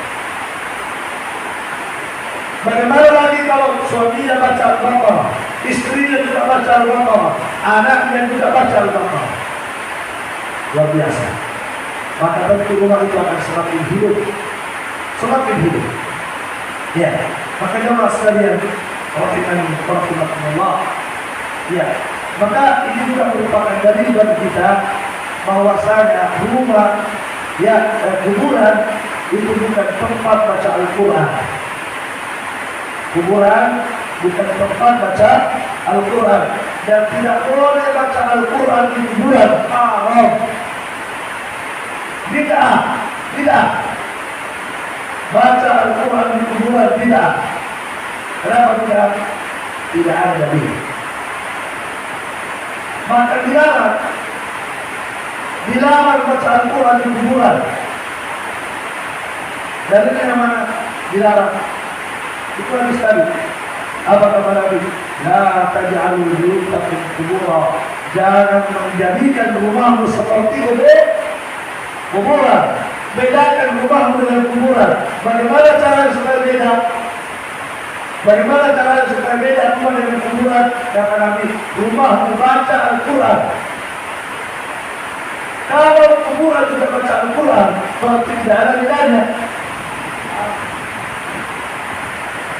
Bagaimana lagi kalau suaminya baca Al-Baqarah, istrinya juga baca Al-Baqarah, anaknya juga baca Al-Baqarah. Luar biasa. Maka tentu rumah itu akan semakin hidup, semakin hidup. Ya, maka jemaah sekalian, rahimakumullah. Ya, maka ini juga merupakan dalil bagi kita bahwasanya rumah, ya, kuburan itu bukan tempat baca Al-Quran. Kuburan bukan tempat baca Al-Quran, dan tidak boleh baca Al-Quran di kuburan. Haram. Bid'ah. Baca Al-Quran di kuburan bid'ah. Kenapa bid'ah? Tidak ada dalil. Maka dilarang baca Al-Quran di kuburan. Dalilnya yang mana dilarang? Itu hadis tadi. Apa kata Nabi? La taj'alul buyutakum qubura. Jangan menjadikan rumahmu seperti kuburan. Bedakan rumahmu dengan kuburan. Bagaimana cara supaya beda? Bagaimana cara supaya beda rumah dengan kuburan? Kata Nabi, rumahmu baca Al-Quran. Kalau kuburan tidak baca Al-Quran, berarti tidak ada bedanya.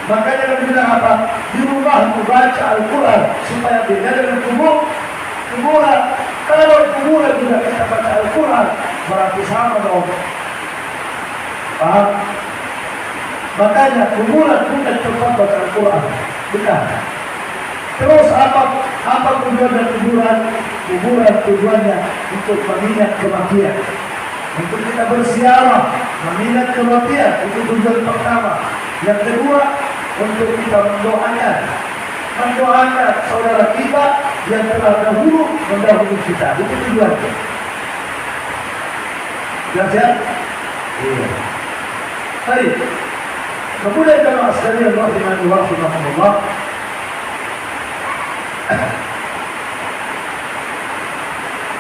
Makanya Nabi bilang apa? Di rumahmu baca Al-Quran supaya beda dengan kuburan. Kalau kuburan juga kita baca Al-Quran, berarti sama dong. Paham? Makanya kuburan bukan tempat baca Al-Quran, bukan. Terus apa tujuan dari kuburan? Kuburan tujuannya untuk mengingat kematian, untuk kita berziarah, mengingat kematian. Itu tujuan pertama. Yang kedua, untuk kita mendoakan saudara kita yang telah mendahului kita. Itu tujuannya. Jelas ya? Iya. Baik. Kemudian jemaah sekalian rahimahullah,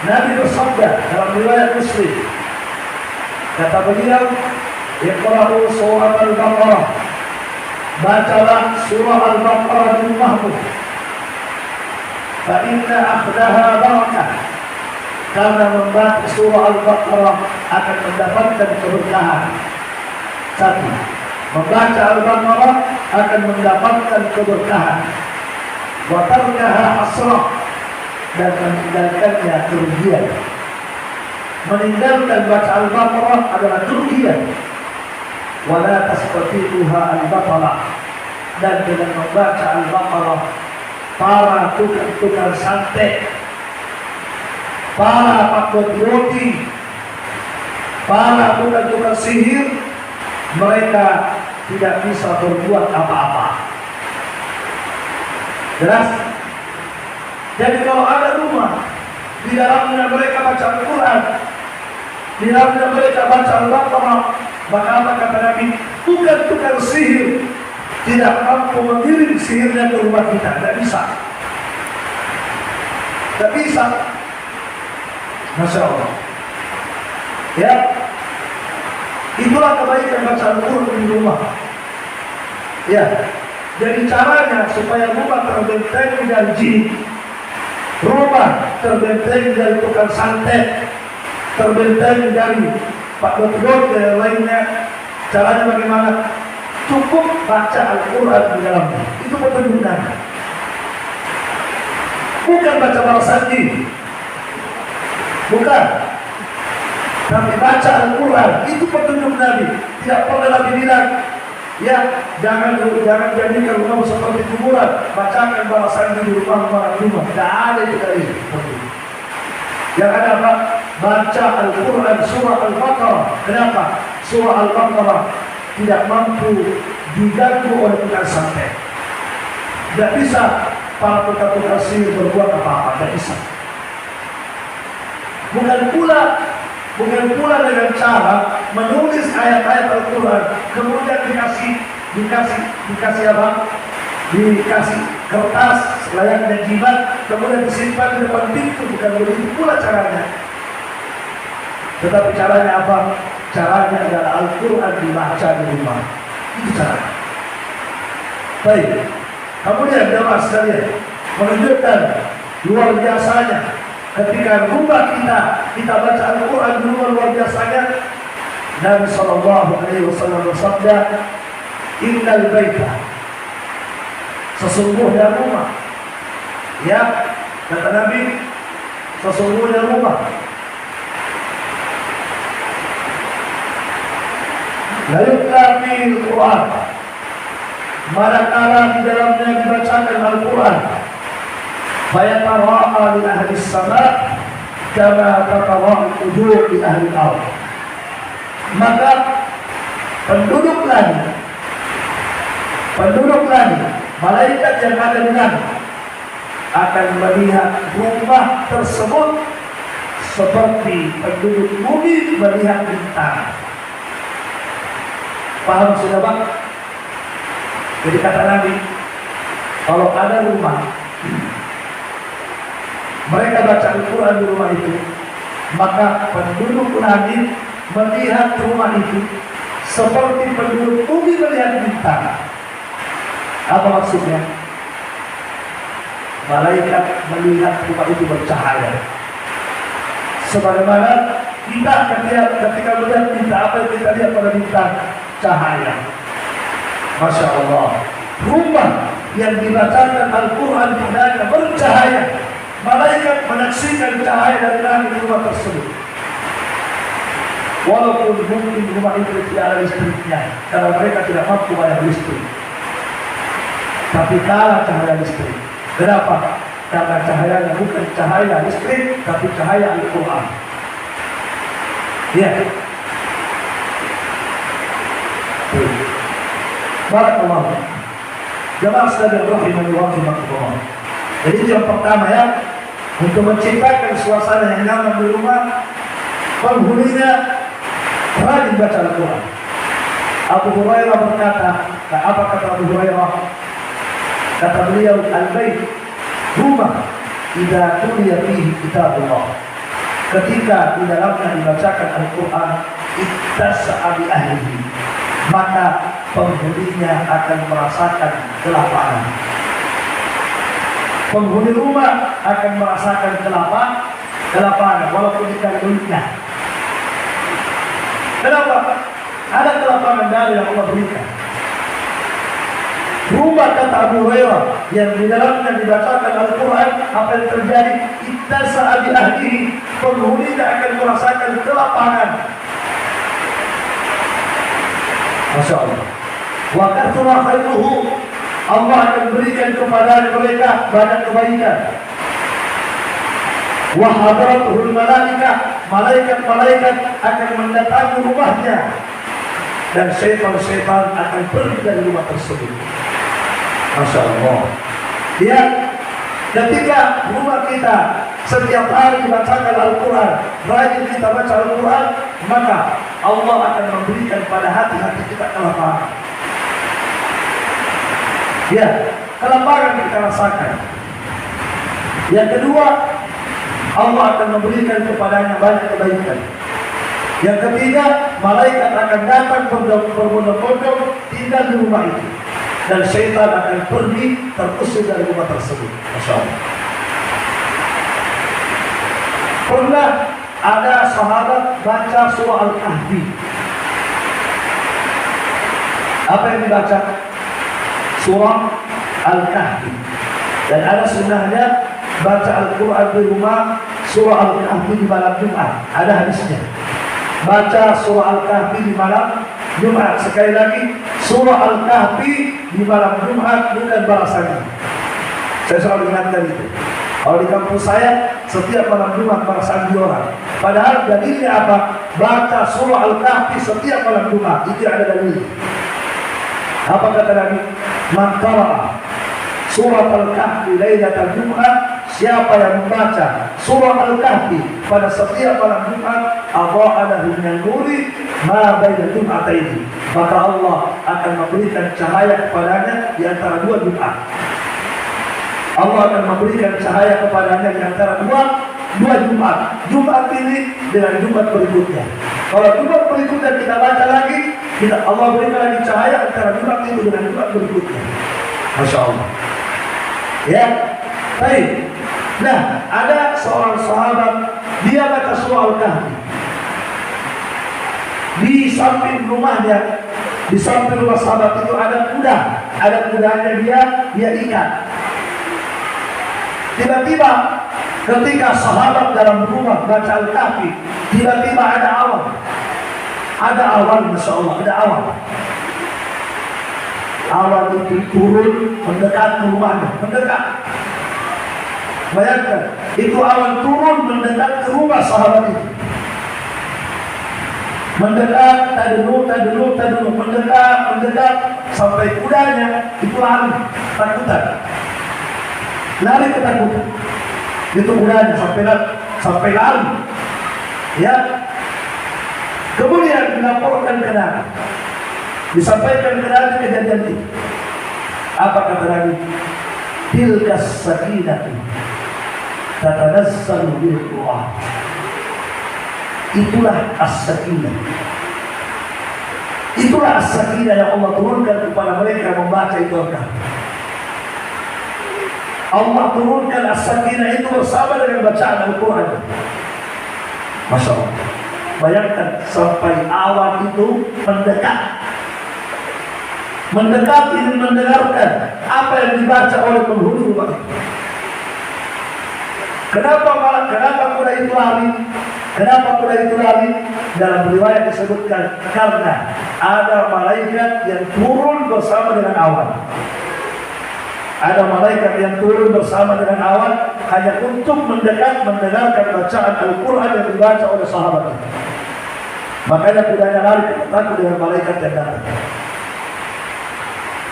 Nabi bersabda dalam riwayat Muslim, kata beliau, Iqra'u surah Al-Baqarah, bacalah surah Al-Baqarah di rumahmu, fa inna akhdaha barakah, karena membaca surah Al-Baqarah akan mendapatkan keberkahan. Satu, membaca Al-Baqarah akan mendapatkan keberkahan. Wa tarkaha hasrah, dan meninggalkannya kerugian. Meninggalkan baca Al-Baqarah adalah kerugian. Wala tastati'uha al-batalah, dan dengan membaca Al-Baqarah para tukang santet, para pakut roti, para tukang sihir, mereka tidak bisa berbuat apa-apa. Jelas? Jadi kalau ada rumah di dalamnya mereka baca Al-Quran, di dalamnya mereka baca Al-Baqarah, maka apa kata Nabi? Tukang sihir tidak mampu mengirim sihirnya ke rumah kita. Tidak bisa. Tidak bisa. Masya Allah. Ya, itulah kebaikan baca Al-Quran di rumah. Ya, jadi caranya supaya rumah terbentengi dari jin, rumah terbentengi dari tukang santet, terbentengi dari Pak Dokter dan lainnya. Caranya bagaimana? Cukup baca Al-Quran di dalamnya. Itu petunjuknya. Bukan baca balasanji, bukan, tapi baca Al-Quran. Itu petunjuk Nabi. Tidak pernah Nabi bilang, ya jangan jadikan rumah seperti kuburan, bacakan balasanji di rumah. Tidak ada itu dari yang ada apa? Baca Al-Quran surah Al-Baqarah. Kenapa? Surah Al-Baqarah tidak mampu diganggu oleh tukang santet. Tidak bisa para tukang sihir berbuat apa-apa. Tidak bisa. Bukan pula dengan cara menulis ayat-ayat Al-Quran kemudian dikasih apa? Dikasih kertas layaknya jimat kemudian disimpan di depan pintu. Bukan begitu pula caranya. Tetapi caranya apa? Caranya adalah Al-Quran dibaca di rumah. Itu caranya. Baik. Kemudian jemaah sekalian, menunjukkan luar biasanya ketika rumah kita baca Al-Quran di rumah, luar biasanya Nabi SAW bersabda, innal baita, sesungguhnya rumah, ya kata Nabi, sesungguhnya rumah la yutla fil Quran, manakala di dalamnya dibacakan Al-Quran, fayatara'a li ahli sama kama tatara'a al-ujur li ahli al-ard, maka penduduk langit, malaikat yang ada di langit akan melihat rumah tersebut seperti penduduk bumi melihat bintang. Paham sudah Pak? Jadi kata Nabi, kalau ada rumah, mereka baca Al-Quran di rumah itu, maka penduduk langit melihat rumah itu seperti penduduk bumi melihat bintang. Apa maksudnya? Malaikat melihat rumah itu bercahaya. Sebagaimana kita ketika melihat bintang, apa yang kita lihat pada bintang? Cahaya. Masya Allah. Rumah yang dibacakan Al-Quran padanya bercahaya. Malaikat menyaksikan cahaya dari langit rumah tersebut. Walaupun mungkin rumah itu tidak ada listriknya, karena mereka tidak mampu bayar listrik. Tapi kalah cahaya listrik. Kenapa? Karena cahayanya bukan cahaya listrik, tapi cahaya Al-Quran. Ya. Barakallahu. Jemaah sekalian rahimani wa rahimakumullah. Jadi yang pertama ya, untuk menciptakan suasana yang nyaman di rumah, penghuninya rajin baca Al-Quran. Abu Hurairah berkata, apa kata Abu Hurairah? Kata beliau, al-bait, rumah, idza tuliya fihi kitabullah, ketika di dalamnya dibacakan Al-Quran, ittasa'a bi ahlihi, maka penghuninya akan merasakan kelapangan. Penghuni rumah akan merasakan kelapangan walaupun tidak duitnya. Kenapa? Ada kelapangan dari yang Allah berikan. Rumah kata Abu Hurairah yang di dalamnya dibacakan Al-Quran, apa yang terjadi? Ittasa'a bi ahlihi, penghuninya akan merasakan kelapangan. Masya Allah. Wa kathura khairuhu, Allah akan berikan kepada mereka banyak kebaikan. Wa hadaratuhul malaikah, malaikat-malaikat akan mendatangi rumahnya, dan syaitan-syaitan akan pergi dari rumah tersebut. Masya Allah. Ya, ketika rumah kita setiap hari dibacakan Al-Quran, rajin kita baca Al-Quran, maka Allah akan memberikan pada hati-hati kita kelapangan. Ya, kelapangan kita rasakan. Yang kedua, Allah akan memberikan kepadanya banyak kebaikan. Yang ketiga, malaikat akan datang berbondong-bondong tinggal di rumah itu. dan syaitan akan pergi terusir dari rumah tersebut. Masya Allah. Pernah ada sahabat baca surah Al-Kahfi. Apa yang dibaca? Surah Al-Kahfi. Dan ada sunnahnya baca Al-Quran di rumah, surah Al-Kahfi di malam Jumat. Ada hadisnya. Baca surah Al-Kahfi di malam Jumat. Sekali lagi, surah Al-Kahfi di malam Jumat bukan balasannya. Saya selalu ingatkan itu. Kalau di kampus saya, setiap malam Jumat balasan orang. Padahal dalilnya apa? Baca surah Al-Kahfi setiap malam Jumat. Itu ada dalilnya. Apa kata Nabi? Man qara'a surah Al-Kahfi lailatal Jum'ah, siapa yang membaca surah Al-Kahfi pada setiap malam Jumat, adha'a lahu min nuri ma baina jum'ataini, maka Allah akan memberikan cahaya kepadanya di antara dua Jumat. Allah akan memberikan cahaya kepadanya di antara dua Jumat. Jumat ini dengan Jumat berikutnya. Kalau Jumat berikutnya kita baca lagi, Allah berikan lagi cahaya antara Jumat itu dengan Jumat berikutnya. Masya Allah. Ya, baik. Nah, ada seorang sahabat, dia baca surah Al-Kahfi. Di samping rumahnya, di samping rumah sahabat itu ada kuda. Ada kudanya dia ikat. Tiba-tiba ketika sahabat dalam rumah baca Al-Kahfi, tiba-tiba ada awan. Ada awan, Masya Allah, ada awan. Awan itu turun mendekat ke rumahnya, mendekat. Bayangkan, itu awan turun mendekat ke rumah sahabat itu. Mendekat, tak dulu, mendekat, sampai kudanya itu lari, takutan. Lari ketakutan. Itu kudanya sampai lari. Ya. Kemudian dilaporkan ke Nabi. Disampaikan ke Nabi kejadian itu. Apa kata Nabi? Tilkas sakinatu tatanazzalu bil Qur'an. Itulah as-sakinah. Itulah as-sakinah yang Allah turunkan kepada mereka membaca itu Al-Kahfi. Allah turunkan as-sakinah itu bersama dengan bacaan Al-Quran. Masya Allah. Bayangkan sampai awan itu mendekat. Mendekat ingin mendengarkan apa yang dibaca oleh penghuni rumah itu. Kenapa kuda itu lari? Kenapa kuda itu lari? Dalam riwayat disebutkan karena ada malaikat yang turun bersama dengan awan. Ada malaikat yang turun bersama dengan awan hanya untuk mendekat mendengarkan bacaan Al-Quran yang dibaca oleh sahabat. Makanya kudanya lari takut dengan malaikat yang datang.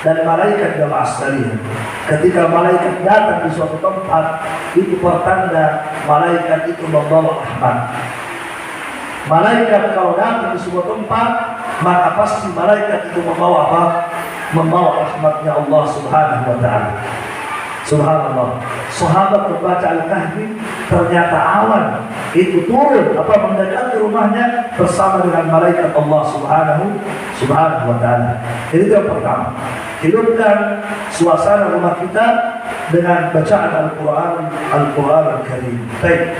Dan malaikat jamaah sekalian, ketika malaikat datang di suatu tempat, itu pertanda malaikat itu membawa rahmat. Malaikat kalau datang di sebuah tempat, maka pasti malaikat itu membawa apa? Membawa rahmatnya Allah Subhanahu wa ta'ala. Subhanallah. Sahabat membaca Al-Kahfi, ternyata awan itu turun mendekati rumahnya bersama dengan malaikat Allah Subhanahu wa ta'ala. Itu yang pertama. Hidupkan suasana rumah kita dengan bacaan Al-Quran Al-Karim. Baik.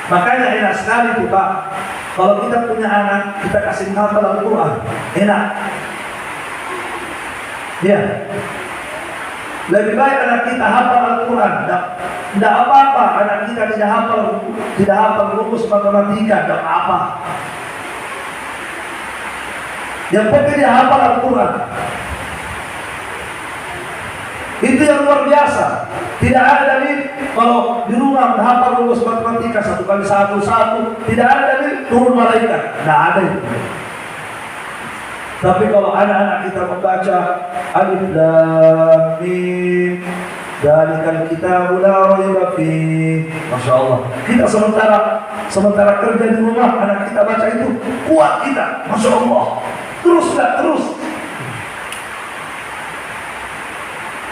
Makanya enak sekali tuh Pak, kalau kita punya anak, kita kasih hafal Al-Quran, enak. Ya, lebih baik anak kita hafal Al-Quran. Tidak apa-apa anak kita tidak hafal rumus matematika, tidak apa. Yang penting dia hafal Al-Quran. Itu yang luar biasa. Tidak ada dalil kalau di rumah hafal rumus matematika 1 kali 1 1. Tidak ada dalil turun malaikat. Tidak ada itu. Tapi kalau anak-anak kita membaca Alif Lam Mim Dzalikal kitabu la raiba fiih, Masya Allah. Kita sementara kerja di rumah, anak kita baca itu kuat kita, Masya Allah. Terus.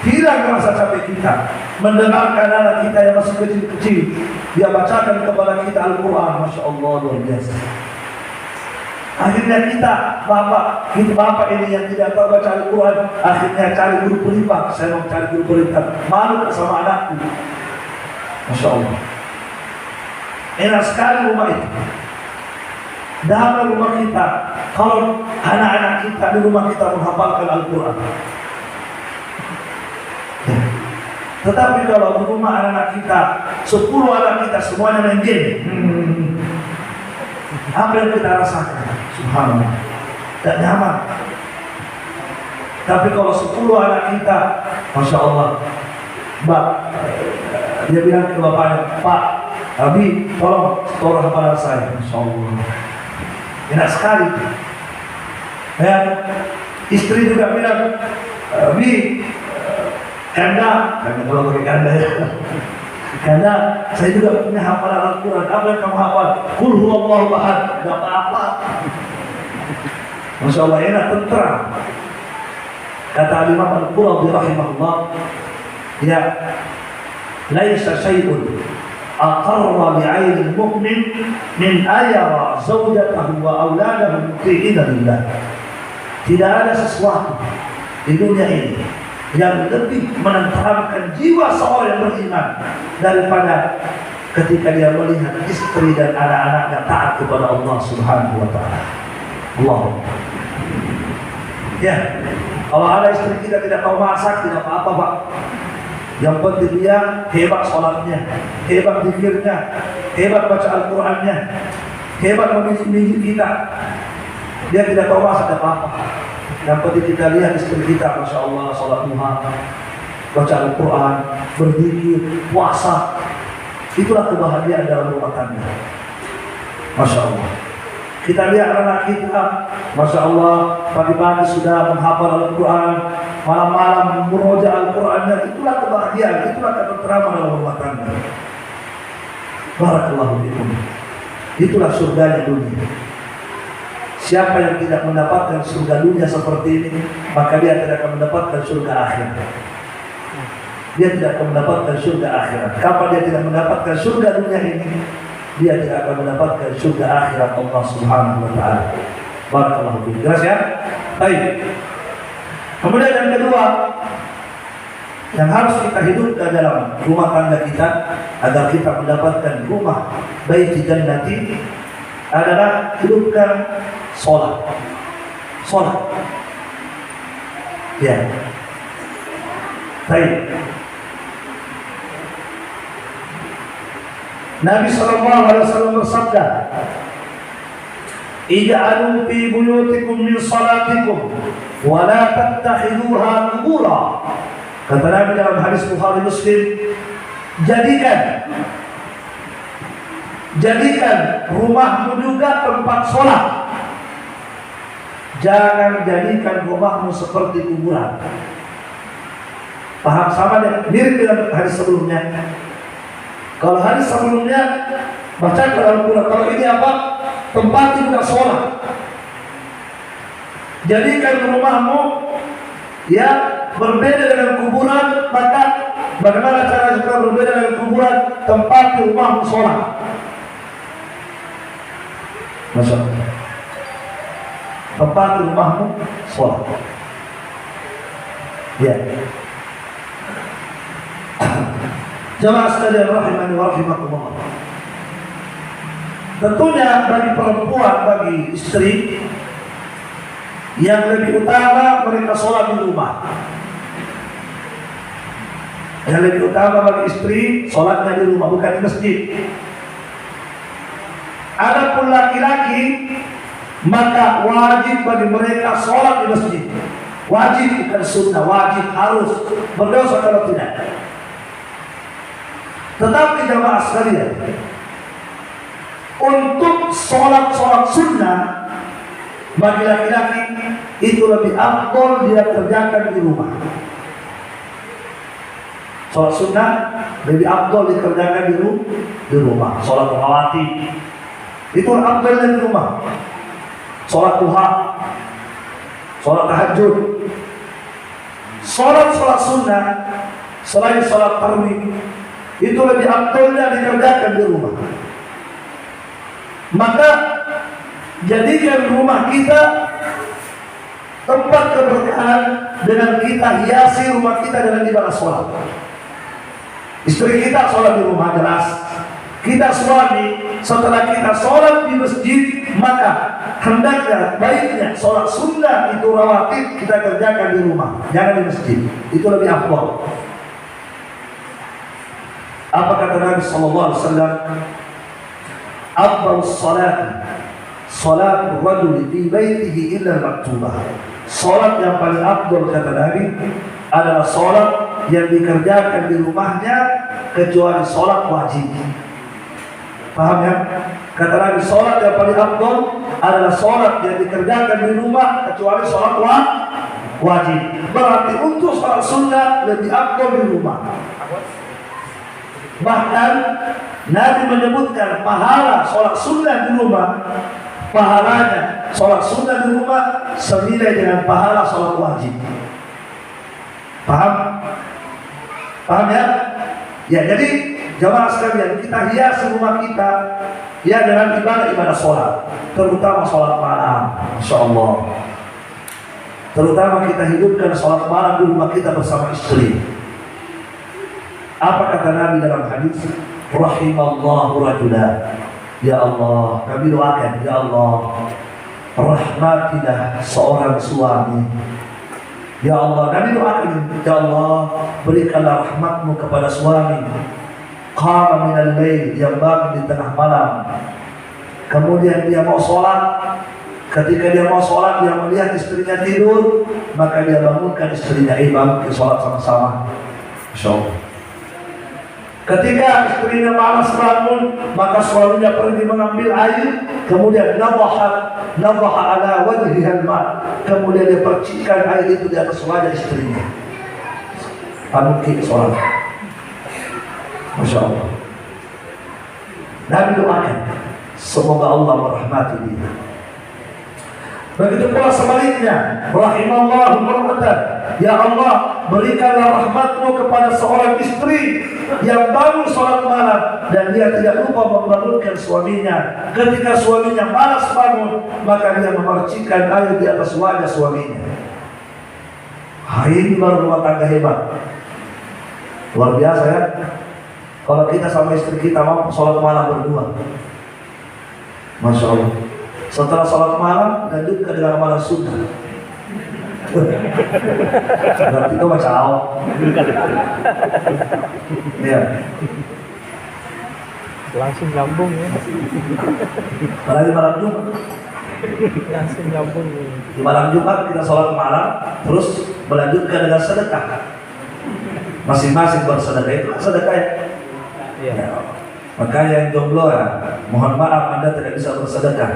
Hilang rasa capek kita mendengarkan anak kita yang masih kecil-kecil, dia bacakan kepada kita Al-Quran, Masya Allah, luar biasa. Akhirnya kita bapak ini yang tidak tahu baca Al-Quran, akhirnya cari guru privat. Saya mau cari guru privat, malu sama anakku. Masya Allah, enak sekali rumah itu. Dalam rumah kita, kalau anak-anak kita di rumah kita menghafalkan Al-Quran. Tetapi kalau di rumah anak-anak kita, 10 anak kita semuanya main game, apa yang kita rasakan? Subhanallah, tidak nyaman. Tapi kalau 10 anak kita, Masya Allah, Mbak, dia bilang ke bapaknya, Pak, Abi, tolong store hafalan saya. Masya Allah, enak sekali. Ya, istri juga bilang, Abi, Kanda kalau pakai kanda ya. Kanda, saya juga punya hafalan Al-Quran. Apa yang kamu hafal? Qul huwallahu ahad. Tidak apa-apa. Masya Allah, enak, tentram. Kata Imam Al-Qurtubi rahimahullah, ya, laisa syai'un aqarra bi'ainil mu'min min ayara zawjatahu wa auladahu muti'ina lillah. Tidak ada sesuatu di dunia ini yang lebih menenteramkan jiwa seorang yang beriman daripada ketika dia melihat istri dan anak-anaknya taat kepada Allah Subhanahu wa ta'ala. Allah. Ya, kalau ada istri kita tidak tahu masak, tidak apa-apa, Pak. Yang penting dia hebat sholatnya, hebat zikirnya, hebat baca Al-Qurannya, hebat memilih kita. Dia tidak tahu masak, tidak apa-apa. Yang penting kita lihat istri kita, Masya Allah, sholat duha, baca Al-Quran, berzikir, puasa. Itulah kebahagiaan dalam rumah tangga. Masya Allah. Kita lihat anak kita, Masya Allah, pagi-pagi sudah menghafal Al-Quran, malam-malam memuroja Al-Qurannya. Itulah kebahagiaan, itulah ketenteraman dalam rumah tangga. Barakallahu fikum. Itulah surganya dunia. Siapa yang tidak mendapatkan surga dunia seperti ini, maka dia tidak akan mendapatkan surga akhirat. Dia tidak akan mendapatkan surga akhirat. Kapan dia tidak mendapatkan surga dunia ini, dia tidak akan mendapatkan surga akhirat Allah Subhanahu wa ta'ala. Barakallahu fiik. Jelas ya? Baik. Kemudian yang kedua, yang harus kita hidupkan dalam rumah tangga kita agar kita mendapatkan rumah baiti jannati adalah hidupkan sholat. Ya. Baik. Nabi SAW bersabda, ij'alu fi buyutikum min salatikum wa la tattakhiduha qubura. Kata Nabi dalam hadis Bukhari Muslim, jadikan rumahmu juga tempat sholat. Jangan jadikan rumahmu seperti kuburan. Paham sama deh, mirip dengan hadis sebelumnya. Kalau hadis sebelumnya baca dalam Al-Quran, kalau ini apa? Tempat juga sholat. Jadikan rumahmu ya berbeda dengan kuburan, maka bagaimana cara supaya berbeda dengan kuburan? Tempat rumahmu sholat. Masya Allah. Tempat rumahmu sholat. Ya. Jamaah sekalian rahimani wa rahimakumullah. Tentunya bagi perempuan, bagi istri, yang lebih utama mereka sholat di rumah. Yang lebih utama bagi istri, sholatnya di rumah, bukan di masjid. Adapun laki-laki, maka wajib bagi mereka sholat di masjid. Wajib, bukan sunnah, wajib, harus. Berdosa kalau tidak. Tetapi jamaah sekalian, untuk sholat sunnah bagi laki-laki itu lebih afdol dia kerjakan di rumah. Sholat sunnah lebih afdol dikerjakan di rumah. Sholat rawatib itu afdolnya di rumah. Sholat duha, sholat tahajud, sholat sunnah selain sholat tarawih itu lebih afdolnya dikerjakan di rumah. Maka Jadikan rumah kita tempat keberkahan dengan kita hiasi rumah kita dengan ibadah sholat. Istri kita sholat di rumah jelas. Kita suami setelah kita sholat di masjid, maka hendaknya baiknya sholat sunnah itu rawatib kita kerjakan di rumah, jangan di masjid. Itu lebih afdal. Apa kata Nabi sallallahu alaihi wasallam? Afdalus salat salatul rajul fi baitihi illa al-maktubah. Salat yang paling afdal kata Nabi adalah salat yang dikerjakan di rumahnya kecuali salat wajib. Paham ya? Kata Nabi, salat yang paling afdal adalah salat yang dikerjakan di rumah kecuali salat wajib. Berarti untuk salat sunnah lebih afdal di rumah. Bahkan Nabi menyebutkan pahala salat sunnah di rumah, pahalanya salat sunnah di rumah senilai dengan pahala salat wajib. Paham? Paham ya? Ya, jadi jamaah sekalian, kita hiasi rumah kita ya dengan ibadah sholat, terutama sholat malam, insyaallah. Terutama kita hidupkan sholat malam di rumah kita bersama istri. Apa kata Nabi dalam hadis? Rahimallahu rajulan. Ya Allah, kami doakan, ya Allah, rahmatilah seorang suami. Ya Allah, kami doakan, ya Allah, berikanlah rahmatmu kepada suami. Qama minal lail, yang bangun di tengah malam. Kemudian dia mau sholat. Ketika dia mau sholat, dia melihat istrinya tidur, maka dia bangunkan istrinya, bangun ke sholat sama-sama. Insyaallah. Ketika istrinya malas bangun, maka suaminya pergi mengambil air, kemudian nadaha ala wajhiha al-ma', kemudian dia percikan air itu di atas wajah istrinya. Panuki sholat. Masya Allah. Nabi doakan, semoga Allah merahmati dia. Begitu pula sebaliknya, rahimallahu mar'atan. Ya Allah, berikanlah rahmatmu kepada seorang istri yang bangun sholat malam dan dia tidak lupa membangunkan suaminya. Ketika suaminya malas bangun, maka dia memercikan air di atas wajah suaminya. Ini baru rumah tangga hebat. Luar biasa ya. Kalau kita sama istri kita mau sholat malam berdua, Masya Allah. Setelah sholat malam, lanjutkan dengan amalan sunnah. Berarti itu macam awal. Ya. Langsung nyambung ya. Apalagi malam Jumat. Langsung nyambung ya. Di malam Jumat kita sholat malam, terus melanjutkan dengan sedekah. Masing-masing bersedekah, itu sedekah ya. Iya. Ya. Maka yang jomblo ya, mohon maaf Anda tidak bisa bersedekah.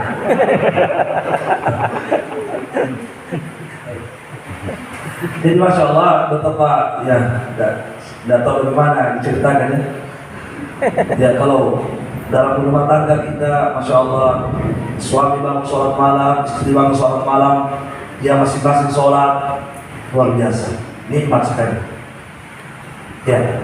Jadi Masya Allah betapa ya, tidak tahu bagaimana diceritakan ya. Ya kalau dalam rumah tangga kita, Masya Allah, suami bangun sholat malam, istri bangun sholat malam, dia masing-masing sholat, luar biasa, nikmat sekali. Ya.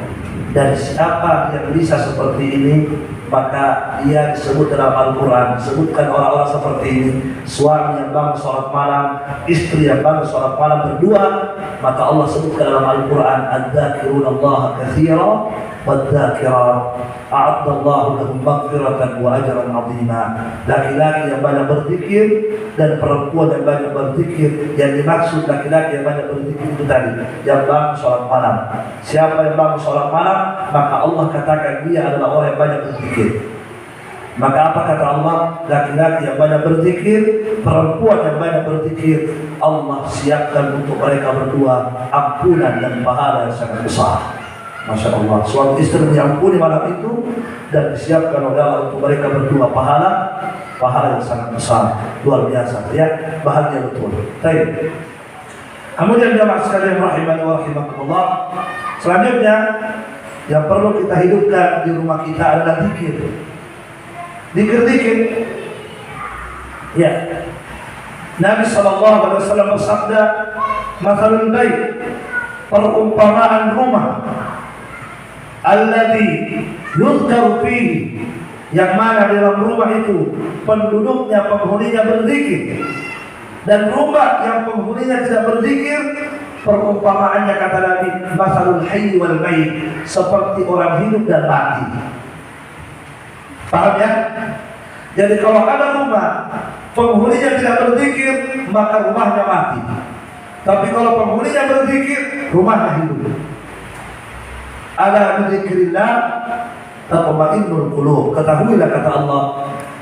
Dan siapa yang bisa seperti ini, maka dia disebut dalam Al-Quran. Disebutkan orang-orang seperti ini, suami yang bangun sholat malam, istri yang bangun sholat malam berdua, maka Allah sebutkan dalam Al-Quran, Adz-Dzakirunallaha katsiran wadz-dzakirat, a'addallahu lahum maghfiratan wa ajran 'azima. Laki-laki yang banyak berzikir dan perempuan yang banyak berzikir. Yang dimaksud laki-laki yang banyak berzikir itu tadi, yang bangun sholat malam. Siapa yang bangun sholat malam, maka Allah katakan dia adalah orang yang banyak berzikir. Maka apa kata Allah? Laki-laki yang banyak berzikir, perempuan yang banyak berzikir, Allah siapkan untuk mereka berdua ampunan dan pahala yang sangat besar. Masya Allah, suami istri diampuni malam itu dan disiapkan oleh Allah untuk mereka berdua pahala yang sangat besar, luar biasa. Ya, bahagia betul. Baik. Kemudian jamaah sekalian rahimani wa rahimakumullah, selanjutnya yang perlu kita hidupkan di rumah kita adalah zikir. Zikir. Ya. Nabi sallallahu alaihi wasallam bersabda, "Matsalul bait, perumpamaan rumah alladzi yuzkaru fihi yang mana di dalam rumah itu penduduknya, penghuninya berzikir, dan rumah yang penghuninya tidak berzikir, perumpamaannya kata Nabi, masalul hayy wal mayyit, seperti orang hidup dan mati. Paham ya? Jadi kalau ada rumah penghuninya tidak berzikir, maka rumahnya mati. Tapi kalau penghuninya berzikir, rumahnya hidup. Ala bidzikrillah tatma'innul qulub. Ketahuilah kata Allah,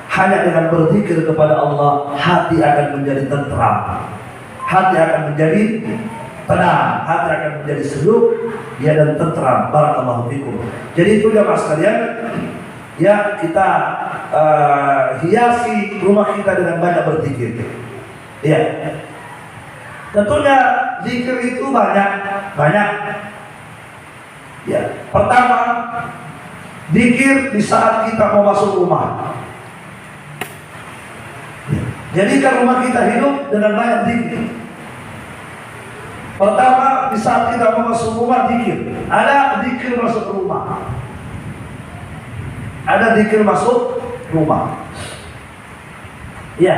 hanya dengan berzikir kepada Allah hati akan menjadi tentram, hati akan menjadi tenang, hati akan menjadi sejuk, ya, dan tentram. Barakallahu fikum. Jadi itu jamaah sekalian, ya, kita hiasi rumah kita dengan banyak berzikir. Ya, tentunya zikir itu banyak. Ya, pertama, zikir di saat kita mau masuk rumah. Jadikan rumah kita hidup dengan banyak zikir. Pertama, di saat kita mau masuk rumah, zikir. Ada zikir masuk rumah. Ada zikir masuk rumah. Ya.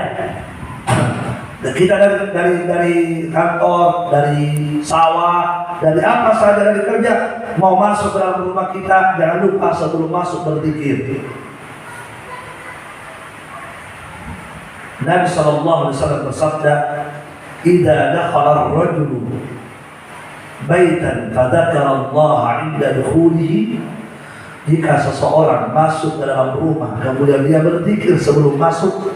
Kita dari kantor, dari sawah, dari apa saja, dari kerja, mau masuk ke dalam rumah kita, jangan lupa sebelum masuk berzikir. Nabi SAW bersabda, "Idza dakhala ar-rajulu baitan fadzakara Allah 'inda dukhulihi." Jika seseorang masuk ke dalam rumah kemudian dia berzikir sebelum masuk,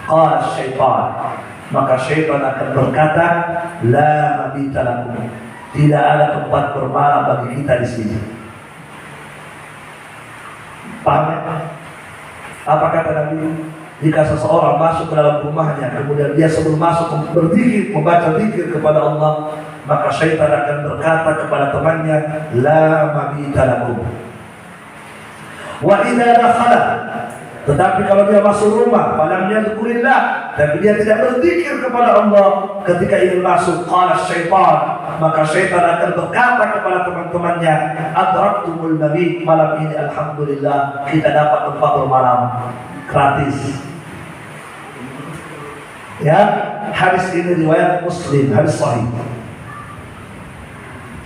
qala syaitan, maka syaitan akan berkata, "La mabita lakum." Tidak ada tempat bermalam bagi kita di sini. Paham ya? Apa kata Nabi? Jika seseorang masuk ke dalam rumahnya kemudian dia sebelum masuk berzikir, membaca zikir kepada Allah, maka syaitan akan berkata kepada temannya, "La mabita lakum." Wa idza dakhala, tetapi kalau dia masuk rumah, falam yadhkurillah, tapi dia tidak berzikir kepada Allah ketika ingin masuk, qala syaitan, maka syaitan akan berkata kepada teman-temannya, "Adraktumul nabi, malam ini alhamdulillah kita dapat tempat bermalam gratis." Ya, hadis ini riwayat Muslim, hadis sahih.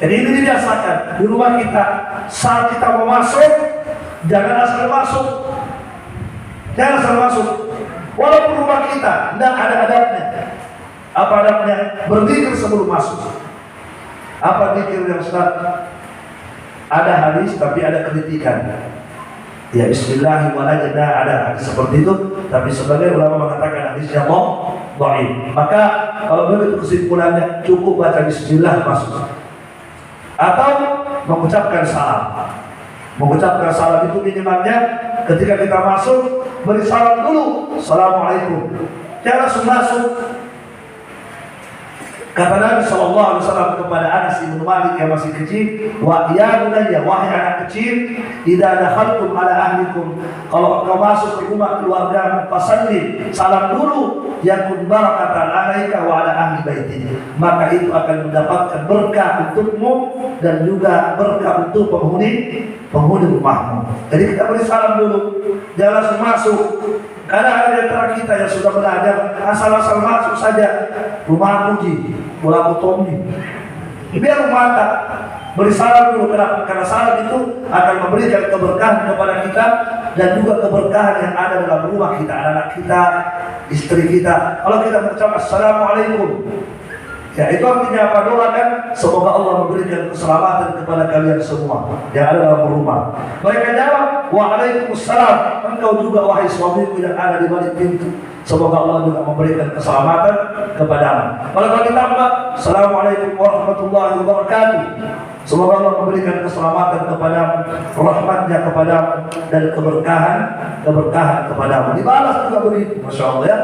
Jadi ini dibiasakan di rumah kita, saat kita mau masuk, jangan asal masuk. Jangan asal masuk. Walaupun rumah kita tidak ada adabnya. Apa adabnya? Berzikir sebelum masuk. Apa zikir yang Ustaz? Ada hadis tapi ada kritikan. Ya, bismillahirrahmanirrahim, ada hadis seperti itu, tapi sebagai ulama mengatakan hadisnya dhaif. Maka kalau begitu kesimpulannya, cukup baca bismillah masuk. Atau mengucapkan salam. Mengucapkan salam itu minimalnya ketika kita masuk beri salam dulu, assalamualaikum. Jangan langsung masuk. Kata Nabi SAW kepada Anas bin Malik yang masih kecil, "Wa ya bunayya, wahai anak kecil, idza dakhaltum ala ahlikum, kalau kau masuk ke rumah keluargamu, fasallim, salam dulu, yakun barakatan alaika wa ala ahli baitik, maka itu akan mendapatkan berkah untukmu dan juga berkah untuk penghuni rumahmu." Jadi kita beri salam dulu, jangan langsung masuk. Karena ada di antara kita yang sudah belajar asal-asal masuk saja, rumah puji, bola Tommy. Biar rumah tak beri salam dulu, karena salam itu akan memberikan keberkahan kepada kita dan juga keberkahan yang ada dalam rumah kita, anak-anak kita, istri kita. Kalau kita mengucapkan assalamualaikum, ya itu artinya apa? Doa kan, semoga Allah memberikan keselamatan kepada kalian semua yang ada dalam rumah. Mereka jawab, waalaikumsalam, engkau juga wahai suamiku yang ada di balik pintu, semoga Allah juga memberikan keselamatan kepadamu. Kalau ditambah, assalamualaikum warahmatullahi wabarakatuh, semoga Allah memberikan keselamatan kepadamu, rahmatnya kepadamu, dan keberkahan kepadamu. Dibalas juga begitu, masya Allah ya.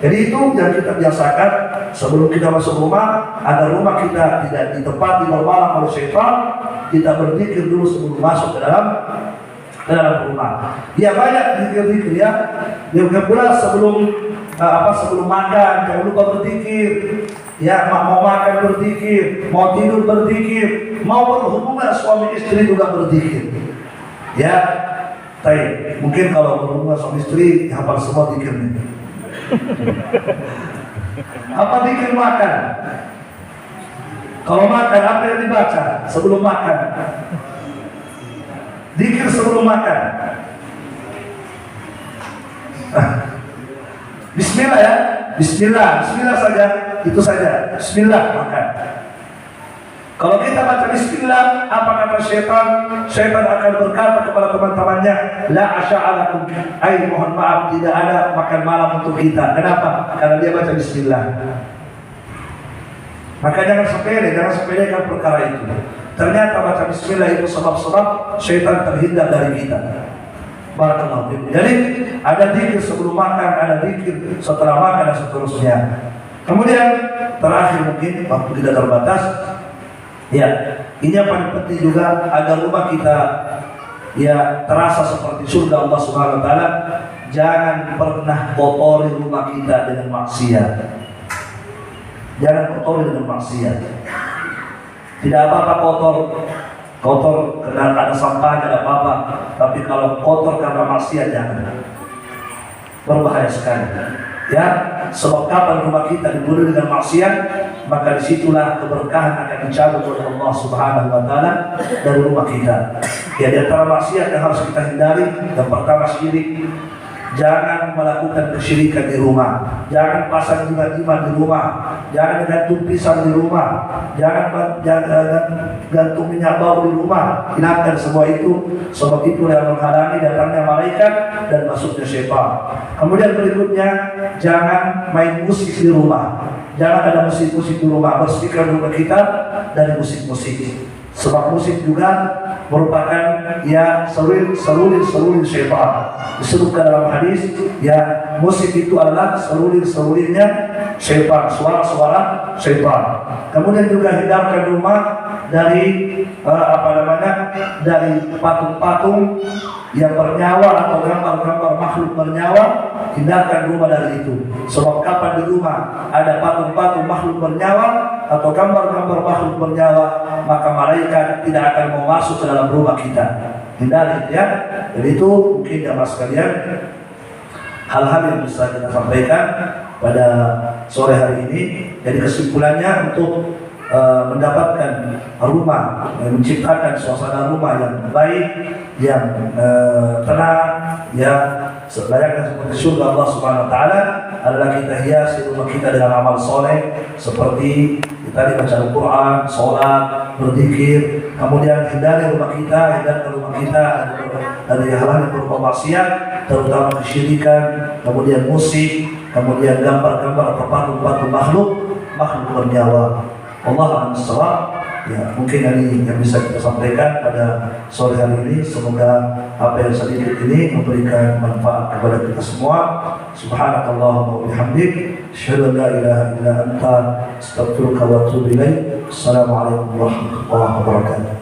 Jadi itu yang kita biasakan sebelum kita masuk rumah, agar rumah kita tidak ditempati bermalam oleh syaitan. Kita berzikir dulu sebelum masuk ke dalam rumah. Ya banyak zikir-zikir ya. Yang pula sebelum makan jangan lupa berzikir. Ya, mau makan berzikir, mau tidur berzikir, mau berhubungan suami istri juga berzikir. Ya. Tapi mungkin kalau berhubungan suami istri hafal semua zikirnya. Apa zikir makan? Kalau makan apa yang dibaca sebelum makan? Zikir sebelum makan. Bismillah ya, Bismillah saja, itu saja. Bismillah makan. Kalau kita baca Bismillah, apa kata syaitan? Syaitan akan berkata kepada teman-temannya, la asya'alakum, mohon maaf, tidak ada makan malam untuk kita. Kenapa? Karena dia baca Bismillah. Maka jangan sepelekan perkara itu. Ternyata baca Bismillah itu sebab-sebab syaitan terhindar dari kita. Barakallahu fiikum. Jadi ada zikir sebelum makan, ada zikir setelah makan dan seterusnya. Kemudian terakhir mungkin waktu tidak terbatas. Ya, ini yang paling penting juga agar rumah kita ya terasa seperti surga Allah Subhanahu wa taala. Jangan pernah kotori rumah kita dengan maksiat. Jangan kotori dengan maksiat. Tidak apa-apa kotor karena ada sampah, ada apa-apa. Tapi kalau kotor karena maksiat jangan. Berbahaya sekali. Ya, sebab kapan rumah kita dipenuhi dengan maksiat, maka disitulah keberkahan akan dicabut oleh Allah Subhanahu wa taala dari rumah kita. Ya, di antara maksiat yang harus kita hindari, yang pertama syirik. Jangan melakukan kesyirikan di rumah. Jangan pasang jimat-jimat di rumah. Jangan gantung pisang di rumah. Jangan gantung minyak bau di rumah. Hilangkan semua itu. Sebab itu yang menghalangi datangnya malaikat dan masuknya syaitan. Kemudian berikutnya, jangan main musik di rumah. Jangan ada musik-musik di rumah. Bersihkan rumah kita dari musik-musik. Sebab musik juga merupakan ya selulir syaitan. Disebutkan dalam hadis ya musik itu adalah selulir-selulirnya syaitan, suara-suara syaitan. Kemudian juga hindarkan rumah dari dari patung-patung yang bernyawa atau gambar-gambar makhluk bernyawa. Hindarkan rumah dari itu. Sebab kapan di rumah ada patung-patung makhluk bernyawa atau gambar-gambar makhluk bernyawa, maka malaikat tidak akan mau masuk ke dalam rumah kita. Hindari ya. Jadi itu mungkin jamaah sekalian hal-hal yang bisa kita sampaikan pada sore hari ini. Jadi kesimpulannya untuk mendapatkan rumah, menciptakan suasana rumah yang baik, yang tenang, ya layaknya seperti surga Allah Subhanahu wa taala adalah kita hiasi rumah kita dengan amal soleh seperti tadi baca Al-Quran, sholat, berzikir. Kemudian hindarkan rumah kita dari hal-hal yang berupa maksiat, terutama kesyirikan, kemudian musik, kemudian gambar-gambar atau patung-patung makhluk bernyawa. Allah a'lam. Ya, mungkin ini yang bisa kita sampaikan pada sore hari ini. Semoga apa yang sedikit ini memberikan manfaat kepada kita semua. Subhanakallahumma wa bihamdik, asyhadu an la ilaha illa anta, astaghfiruka wa atubu ilaik. Assalamualaikum warahmatullahi wabarakatuh.